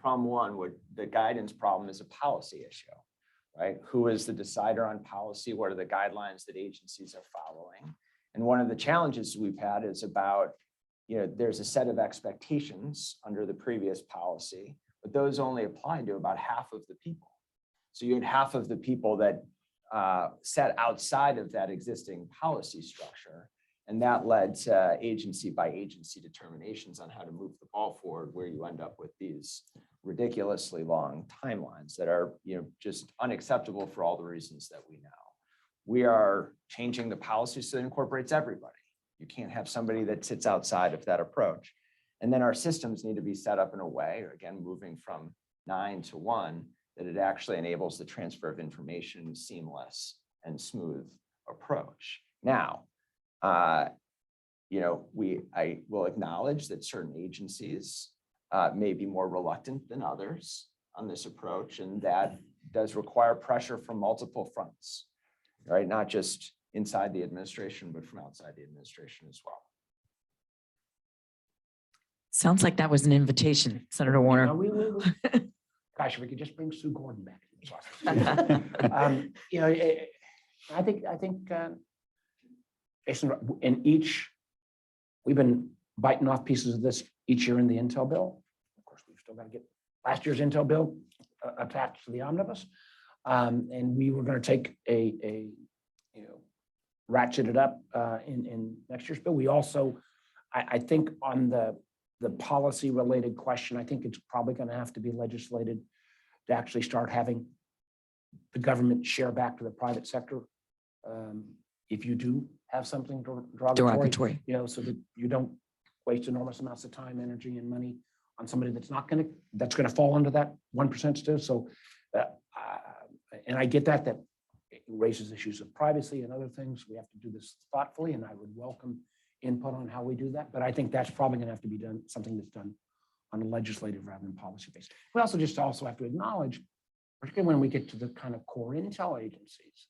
Problem one, the guidance problem is a policy issue, right? Who is the decider on policy? What are the guidelines that agencies are following? And one of the challenges we've had is about, there's a set of expectations under the previous policy, but those only apply to about half of the people. So you had half of the people that sat outside of that existing policy structure. And that led to agency by agency determinations on how to move the ball forward, where you end up with these ridiculously long timelines that are just unacceptable for all the reasons that we know. We are changing the policy so it incorporates everybody. You can't have somebody that sits outside of that approach. And then our systems need to be set up in a way, again, moving from 9 to 1, that it actually enables the transfer of information, seamless and smooth approach. Now, I will acknowledge that certain agencies may be more reluctant than others on this approach, and that does require pressure from multiple fronts, right? Not just inside the administration, but from outside the administration as well. Sounds like that was an invitation, Senator Warner. Gosh, if we could just bring Sue Gordon back. I think Jason, we've been biting off pieces of this each year in the Intel bill. Of course, we've still got to get last year's Intel bill attached to the omnibus. And we were going to take ratchet it up in next year's bill. We also, I think on the the policy related question, I think it's probably going to have to be legislated to actually start having the government share back to the private sector. If you do have something derogatory, you know, so that you don't waste enormous amounts of time, energy, and money on somebody that's going to fall under that 1% still. So, and I get that it raises issues of privacy and other things. We have to do this thoughtfully, and I would welcome input on how we do that. But I think that's probably going to have to be done, something that's done on a legislative rather than policy based. We also have to acknowledge, particularly when we get to the kind of core intel agencies.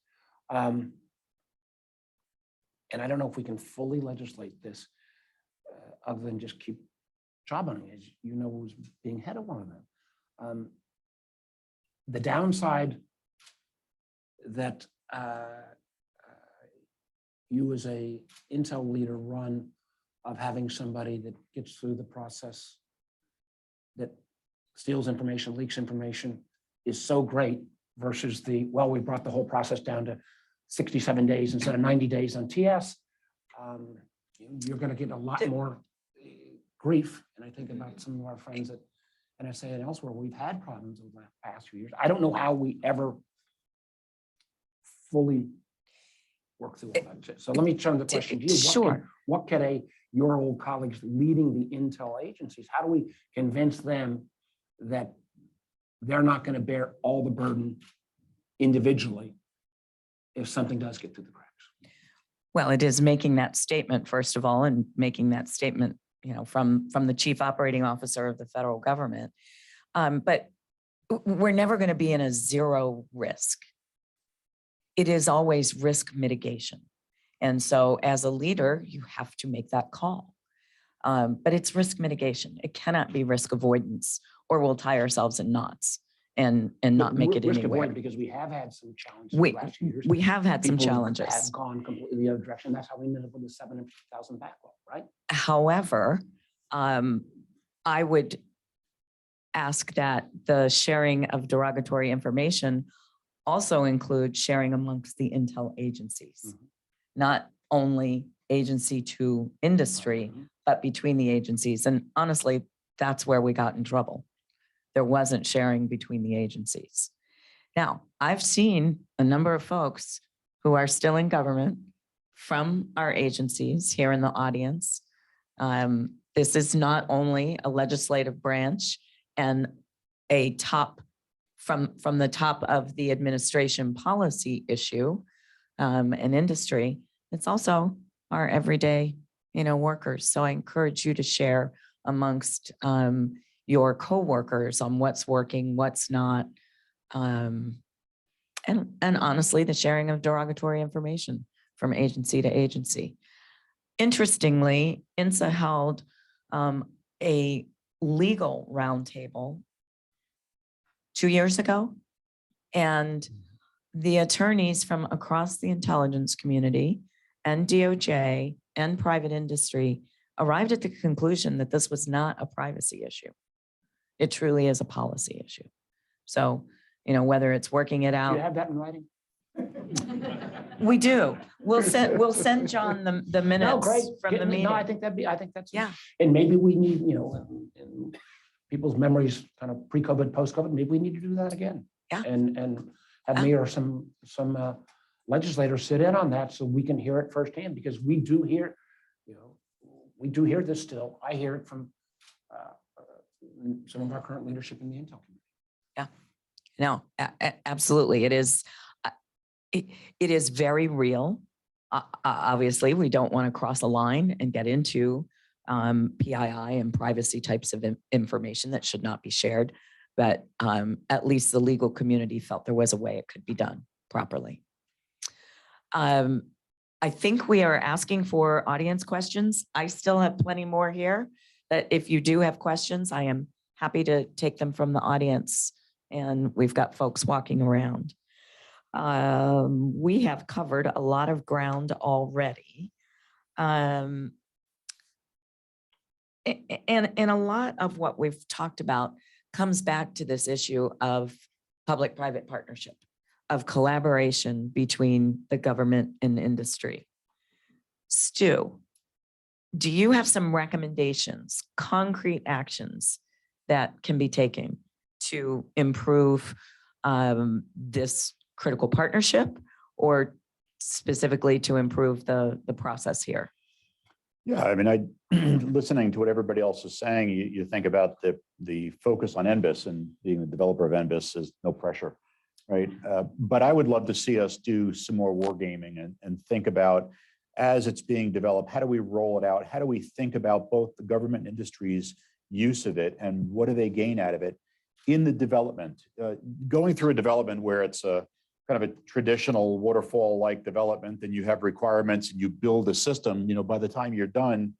And I don't know if we can fully legislate this other than just keep job hunting, as you know, who's being head of one of them. The downside that you as a intel leader run of having somebody that gets through the process, that steals information, leaks information, is so great versus we brought the whole process down to 67 days instead of 90 days on TS. You're going to get a lot more grief. And I think about some of our friends at NSA and elsewhere, we've had problems over the past few years. I don't know how we ever fully work through all that. So let me turn the question to you. Sure. What can your old colleagues leading the intel agencies, how do we convince them that they're not going to bear all the burden individually if something does get through the cracks? Well, it is making that statement, first of all, and making that statement, you know, from the chief operating officer of the federal government. But we're never going to be in a zero risk. It is always risk mitigation. And so as a leader, you have to make that call. But it's risk mitigation. It cannot be risk avoidance, or we'll tie ourselves in knots and not make it risk anywhere. avoidance, because we have had some challenges We, in the last few years. we have had some People challenges. have gone completely the other direction. That's how we ended up with the 750,000 backlog, right? However, I would ask that the sharing of derogatory information also include sharing amongst the intel agencies, not only agency to industry, but between the agencies. And honestly, that's where we got in trouble. There wasn't sharing between the agencies. Now, I've seen a number of folks who are still in government from our agencies here in the audience. This is not only a legislative branch and a top from the top of the administration policy issue and industry. It's also our everyday, workers. So I encourage you to share amongst your coworkers on what's working, what's not, and honestly, the sharing of derogatory information from agency to agency. Interestingly, INSA held a legal roundtable 2 years ago, and the attorneys from across the intelligence community and DOJ and private industry arrived at the conclusion that this was not a privacy issue. It truly is a policy issue. So, whether it's working it Do out. you have that in writing? We do. We'll send John the minutes from the meeting. No, I think that's. Yeah. And maybe we need, in people's memories, kind of pre-COVID, post-COVID, maybe we need to do that again. Yeah. And have me or some legislators sit in on that so we can hear it firsthand, because we do hear, we do hear this still. I hear it from some of our current leadership in the intel community. Yeah, no, absolutely. It is. It is very real. Obviously, we don't want to cross a line and get into PII and privacy types of information that should not be shared. But at least the legal community felt there was a way it could be done properly. I think we are asking for audience questions. I still have plenty more here, but if you do have questions, I am happy to take them from the audience. And we've got folks walking around. We have covered a lot of ground already. And a lot of what we've talked about comes back to this issue of public-private partnership, of collaboration between the government and industry. Stu, do you have some recommendations, concrete actions that can be taken to improve this critical partnership, or specifically to improve the process here? Yeah, I mean, listening to what everybody else is saying, you think about the focus on NBIS, and being the developer of NBIS is no pressure, right? But I would love to see us do some more wargaming and think about, as it's being developed, how do we roll it out? How do we think about both the government and industry's use of it, and what do they gain out of it in the development? Going through a development where it's a kind of a traditional waterfall-like development, and you have requirements and you build a system, by the time you're done,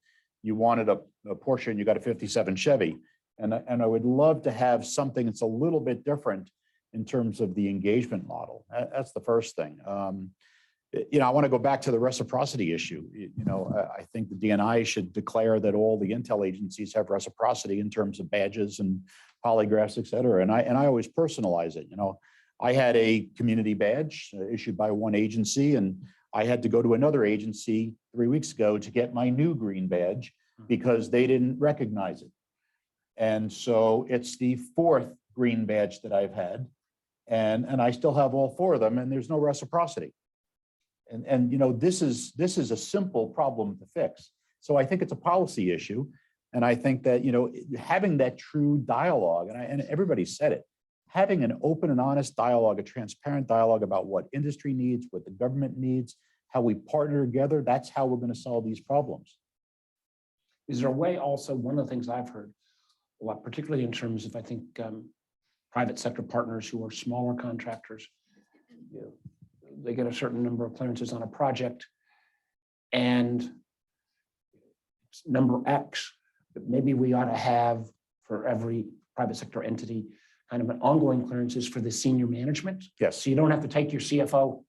you wanted a Porsche and you got a 57 Chevy. And I would love to have something that's a little bit different in terms of the engagement model. That's the first thing. I want to go back to the reciprocity issue. I think the DNI should declare that all the intel agencies have reciprocity in terms of badges and polygraphs, et cetera. And I always personalize it. I had a community badge issued by one agency, and I had to go to another agency 3 weeks ago to get my new green badge because they didn't recognize it. And so it's the fourth green badge that I've had, and I still have all four of them, and there's no reciprocity. And this is a simple problem to fix. So I think it's a policy issue, and I think that having that true dialogue, and everybody said it, having an open and honest dialogue, a transparent dialogue about what industry needs, what the government needs, how we partner together, that's how we're going to solve these problems. Is there a way also, one of the things I've heard a lot, particularly in terms of, I think, private sector partners who are smaller contractors, they get a certain number of clearances on a project, and number X, but maybe we ought to have for every private sector entity kind of an ongoing clearances for the senior management. Yes. So you don't have to take your CFO,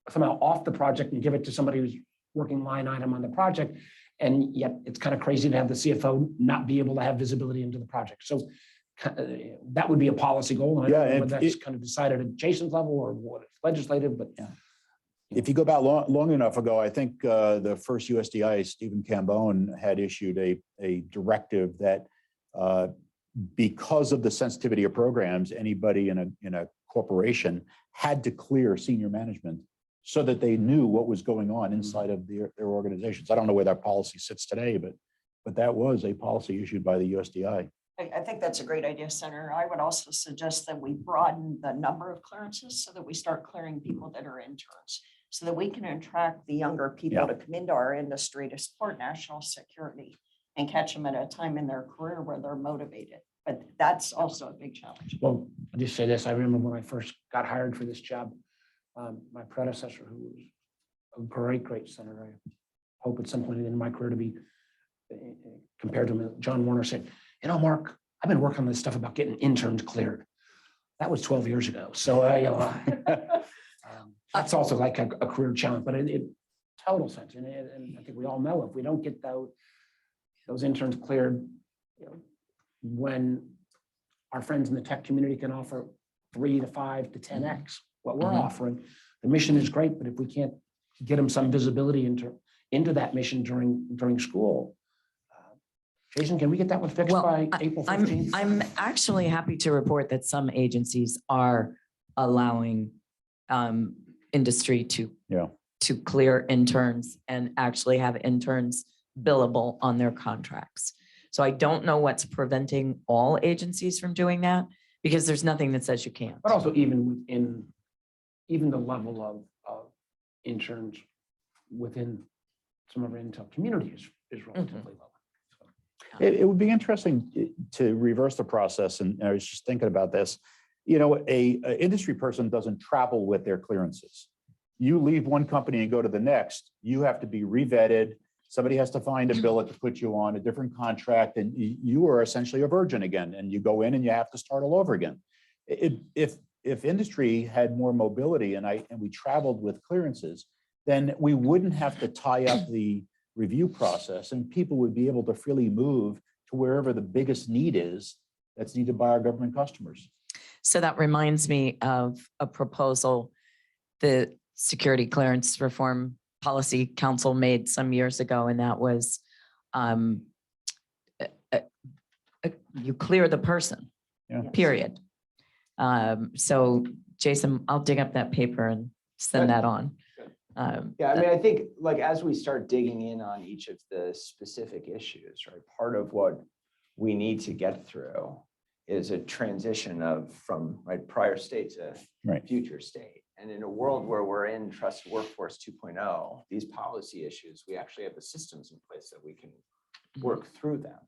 somehow off the project and give it to somebody who's working line item on the project. And yet it's kind of crazy to have the CFO not be able to have visibility into the project. So that would be a policy goal. And I don't know whether that's kind of decided at Jason's level or what it's legislative, but yeah. If you go back long enough ago, I think the first USDI, Stephen Cambone, had issued a directive that because of the sensitivity of programs, anybody in a corporation had to clear senior management so that they knew what was going on inside of their organizations. I don't know where that policy sits today, but that was a policy issued by the USDI. I think that's a great idea, Senator. I would also suggest that we broaden the number of clearances so that we start clearing people that are interns, so that we can attract the younger people to come into our industry to support national security and catch them at a time in their career where they're motivated. But that's also a big challenge. Well, I'll just say this. I remember when I first got hired for this job, my predecessor, who was a great senator, I hope at some point in my career to be compared to him, John Warner, said, Mark, I've been working on this stuff about getting interns cleared. That was 12 years ago. So that's also like a career challenge, but it total sense. And I think we all know if we don't get those interns cleared, when our friends in the tech community can offer 3 to 5 to 10x what we're offering, the mission is great, but if we can't get them some visibility into that mission during school, Jason, can we get that one fixed by April 15th? I'm actually happy to report that some agencies are allowing industry to clear interns and actually have interns billable on their contracts. So I don't know what's preventing all agencies from doing that, because there's nothing that says you can't. But also even the level of interns within some of our intel community is relatively low. It would be interesting to reverse the process. And I was just thinking about this. A industry person doesn't travel with their clearances. You leave one company and go to the next, you have to be revetted. Somebody has to find a billet to put you on a different contract, and you are essentially a virgin again. And you go in and you have to start all over again. If industry had more mobility and we traveled with clearances, then we wouldn't have to tie up the review process, and people would be able to freely move to wherever the biggest need is that's needed by our government customers. So that reminds me of a proposal, the security clearance reform policy council made some years ago, and that was um, you clear the person, Yeah. period. So Jason, I'll dig up that paper and send Good. that on. Good. Um, Yeah, I mean, I think like as we start digging in on each of the specific issues, right, part of what we need to get through is a transition of from right prior state to Right. future state. And in a world where we're in trusted workforce 2.0, these policy issues, we actually have the systems in place that we can work through them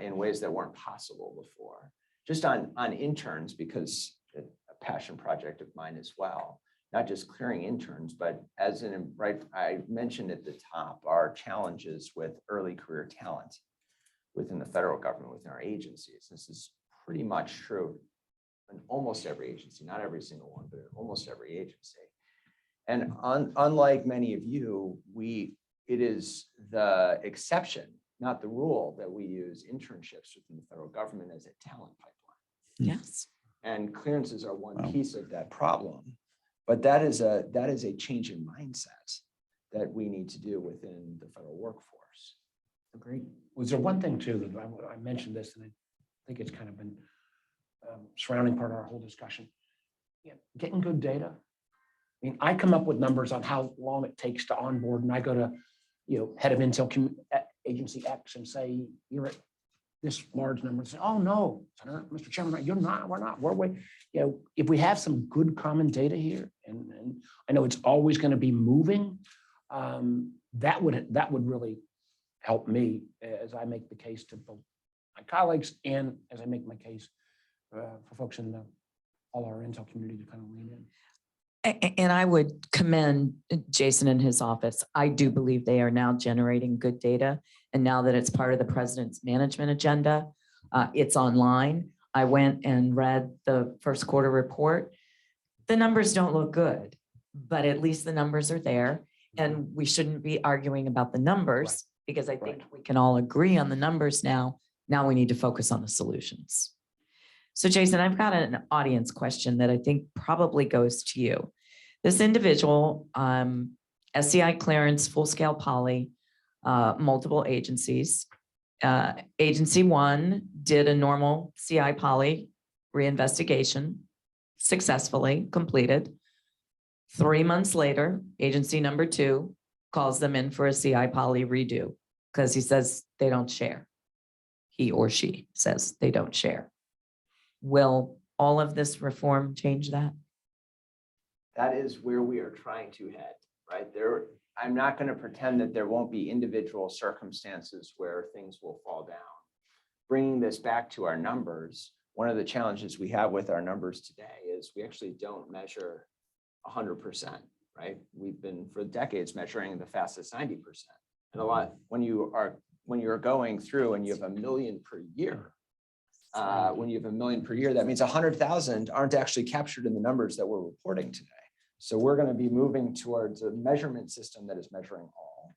in ways that weren't possible before. Just on interns, because a passion project of mine as well, not just clearing interns, but as in, right, I mentioned at the top, our challenges with early career talent within the federal government, within our agencies. This is pretty much true in almost every agency, not every single one, but in almost every agency. And unlike many of you, it is the exception, not the rule, that we use internships within the federal government as a talent pipeline. yes. And clearances are one Wow. piece of that problem. But that is a change in mindset that we need to do within the federal workforce. Agreed. Was there one thing too, that I mentioned this, and I think it's kind of been surrounding part of our whole discussion. Yeah, getting good data. I mean, I come up with numbers on how long it takes to onboard, and I go to, head of Intel agency X and say, you're at this large number, and say, oh no, Senator, Mr. Chairman, you're not, we're not, we're way. If we have some good common data here, and I know it's always going to be moving, that would really help me as I make the case to both my colleagues and as I make my case for folks in all our Intel community to kind of lean in. And I would commend Jason and his office. I do believe they are now generating good data. And now that it's part of the president's management agenda, it's online. I went and read the first quarter report. The numbers don't look good, but at least the numbers are there. And we shouldn't be arguing about the numbers because I think we can all agree on the numbers now. Now we need to focus on the solutions. So Jason, I've got an audience question that I think probably goes to you. This individual, SCI clearance, full-scale poly, multiple agencies. Agency 1 did a normal CI poly reinvestigation, successfully completed. 3 months later, agency number 2 calls them in for a CI poly redo because he says they don't share. He or she says they don't share. Will all of this reform change that? That is where we are trying to head, right? I'm not going to pretend that there won't be individual circumstances where things will fall down. Bringing this back to our numbers, one of the challenges we have with our numbers today is we actually don't measure 100%, right? We've been for decades measuring the fastest 90%. And a lot, when you're going through and you have 1 million per year, when you have 1 million per year, that means 100,000 aren't actually captured in the numbers that we're reporting today. So we're going to be moving towards a measurement system that is measuring all.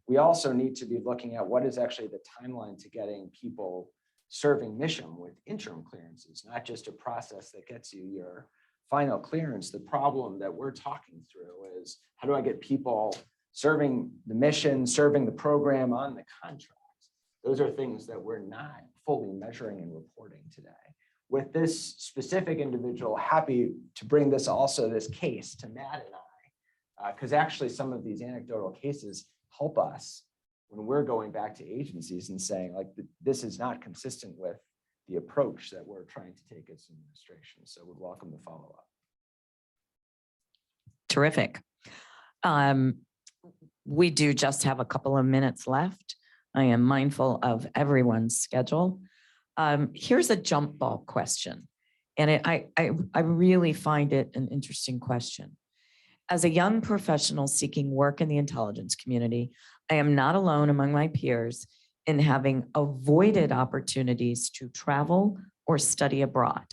We also need to be looking at what is actually the timeline to getting people serving mission with interim clearances, not just a process that gets you your final clearance. The problem that we're talking through is how do I get people serving the mission, serving the program on the contract? Those are things that we're not fully measuring and reporting today. With this specific individual, happy to bring this case to Matt and I, because actually some of these anecdotal cases help us when we're going back to agencies and saying like, this is not consistent with the approach that we're trying to take as administration. So we'd welcome the follow-up. Terrific. We do just have a couple of minutes left. I am mindful of everyone's schedule. Here's a jump ball question. And I really find it an interesting question. As a young professional seeking work in the intelligence community, I am not alone among my peers in having avoided opportunities to travel or study abroad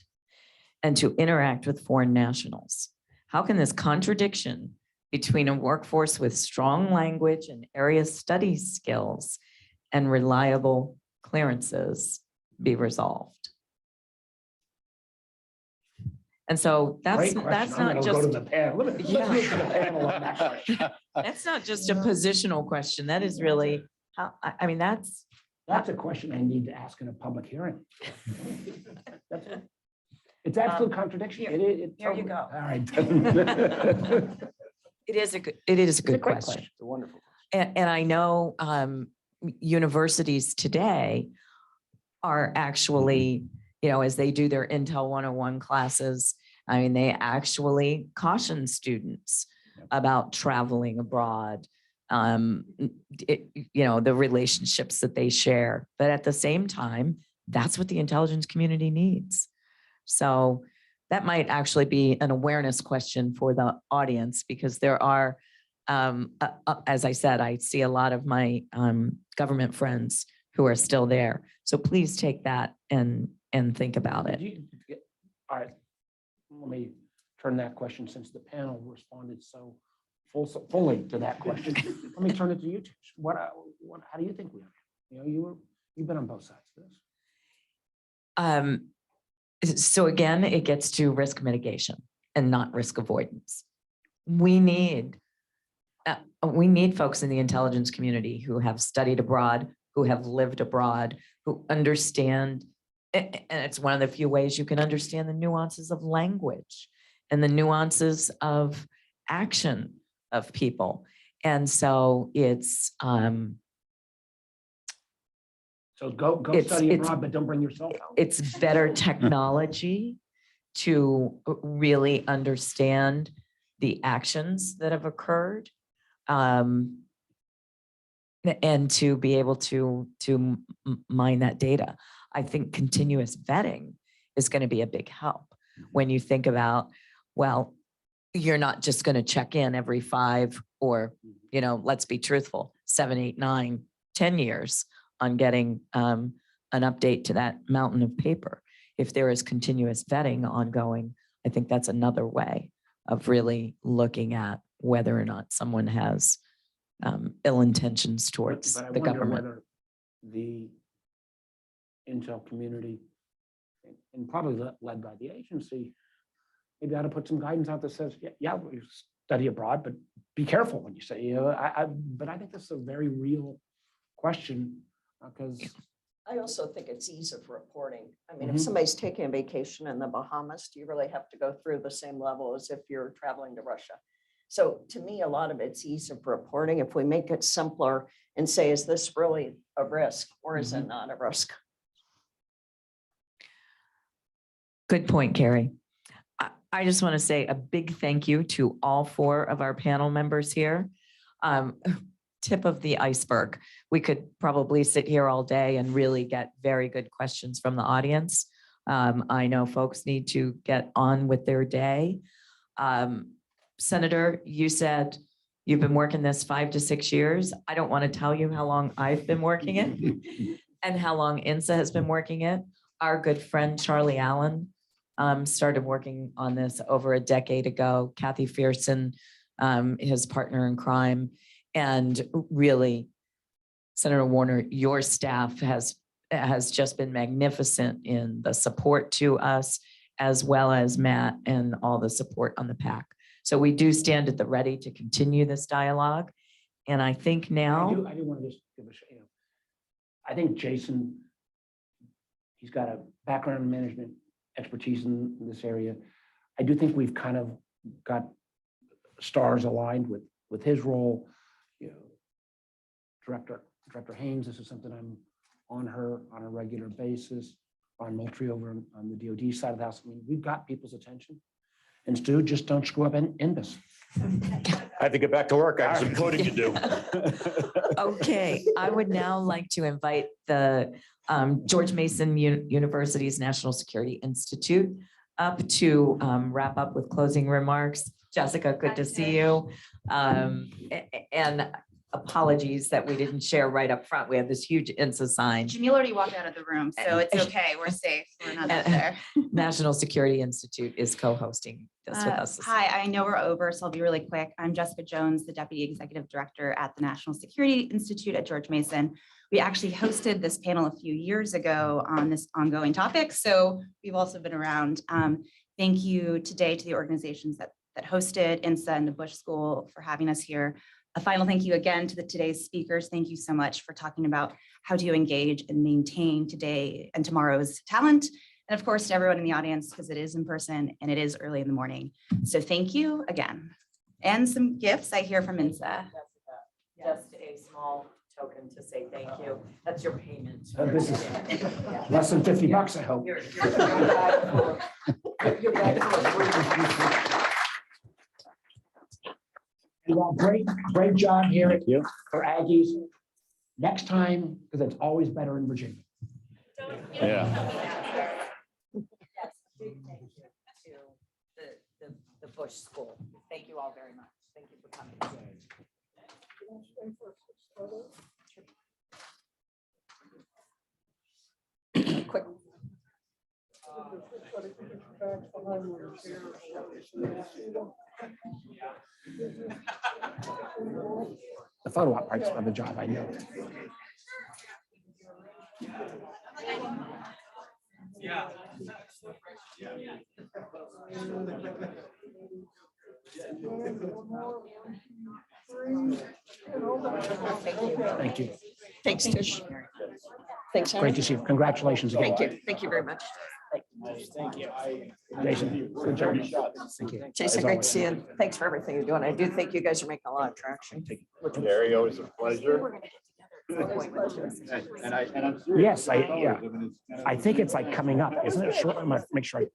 and to interact with foreign nationals. How can this contradiction between a workforce with strong language and area studies skills and reliable clearances be resolved? And so that's Great question. I'm not gonna go to just, the panel. Let's move to the panel on that question. that's not just a positional question. That is really how, I mean, that's, That's a question I need to ask in a public hearing. That's it. It's absolute contradiction. here you go. All right. it is a good great question. It's a wonderful. And I know universities today are actually, as they do their Intel 101 classes, I mean, they actually caution students about traveling abroad, the relationships that they share. But at the same time, that's what the intelligence community needs. So that might actually be an awareness question for the audience, because there are, as I said, I see a lot of my government friends who are still there. So please take that and think about it. All right. Let me turn that question, since the panel responded so fully to that question. Let me turn it to you, Tish. How do you think we are? You've been on both sides of this. So again, it gets to risk mitigation and not risk avoidance. We need folks in the intelligence community who have studied abroad, who have lived abroad, who understand, and it's one of the few ways you can understand the nuances of language and the nuances of action of people. And so it's, So go study abroad, but don't bring yourself out. it's better technology to really understand the actions that have occurred, and to be able to mine that data. I think continuous vetting is going to be a big help when you think about, well, you're not just going to check in every 5 or, let's be truthful, 7, 8, 9, 10 years on getting an update to that mountain of paper. If there is continuous vetting ongoing, I think that's another way of really looking at whether or not someone has ill intentions towards But I the wonder government. whether the intel community, and probably led by the agency, maybe ought to put some guidance out that says, yeah, we study abroad, but be careful when you say, but I think this is a very real question, because I also think it's ease of reporting. I mean, if somebody's taking a vacation in the Bahamas, do you really have to go through the same level as if you're traveling to Russia? So to me, a lot of it's ease of reporting. If we make it simpler and say, is this really a risk or is it not a risk? Good point, Carey. I just want to say a big thank you to all 4 of our panel members here. Tip of the iceberg. We could probably sit here all day and really get very good questions from the audience. I know folks need to get on with their day. Senator, you said you've been working this 5 to 6 years. I don't want to tell you how long I've been working it and how long INSA has been working it. Our good friend, Charlie Allen, started working on this over a decade ago. Kathy Fearson, his partner in crime. And really, Senator Warner, your staff has just been magnificent in the support to us, as well as Matt and all the support on the PAC. So we do stand at the ready to continue this dialogue. And I think now, I do want to just give I think Jason, he's got a background in management expertise in this area. I do think we've kind of got stars aligned with his role. Director Haynes, this is something I'm on her on a regular basis. Ron Moultrie over on the DoD side of the house. I mean, we've got people's attention. And Stu, just don't screw up in this. I have to get back to work. I have some coding to do. okay, I would now like to invite the George Mason University's National Security Institute up to wrap up with closing remarks. Jessica, good to see you. And apologies that we didn't share right up front. We have this huge INSA sign. Jamil already walked out of the room, so it's okay. We're safe. We're not out there. National Security Institute is co-hosting this with us. Hi, I know we're over, so I'll be really quick. I'm Jessica Jones, the Deputy Executive Director at the National Security Institute at George Mason. We actually hosted this panel a few years ago on this ongoing topic, so we've also been around. Thank you today to the organizations that hosted INSA and the Bush School for having us here. A final thank you again to today's speakers. Thank you so much for talking about how do you engage and maintain today and tomorrow's talent. And of course, to everyone in the audience, because it is in person and it is early in the morning. So thank you again. And some gifts I hear from INSA. Just a small token to say thank you. That's your payment. This is less than $50, I hope. Your bag full of Well, great job here Thank you. for Aggies. Next time, because it's always better in Virginia. Yeah. Yes, big thank you to the Bush School. Thank you all very much. Thank you for coming. Quick. The photo op part's of the job, I know. Yeah. Thank you. Thanks, Tish. Thanks, Henry. Great to see you. Congratulations again. Thank you. Thank you very much. Thank you. Jason, good job. Thank you. Jason, As great to always. see you. Thanks for everything you're doing. I do think you guys are making a lot of traction. Gary, always a pleasure. And I'm serious. Yes, I think it's like coming up, isn't it? Short, I'm gonna make sure I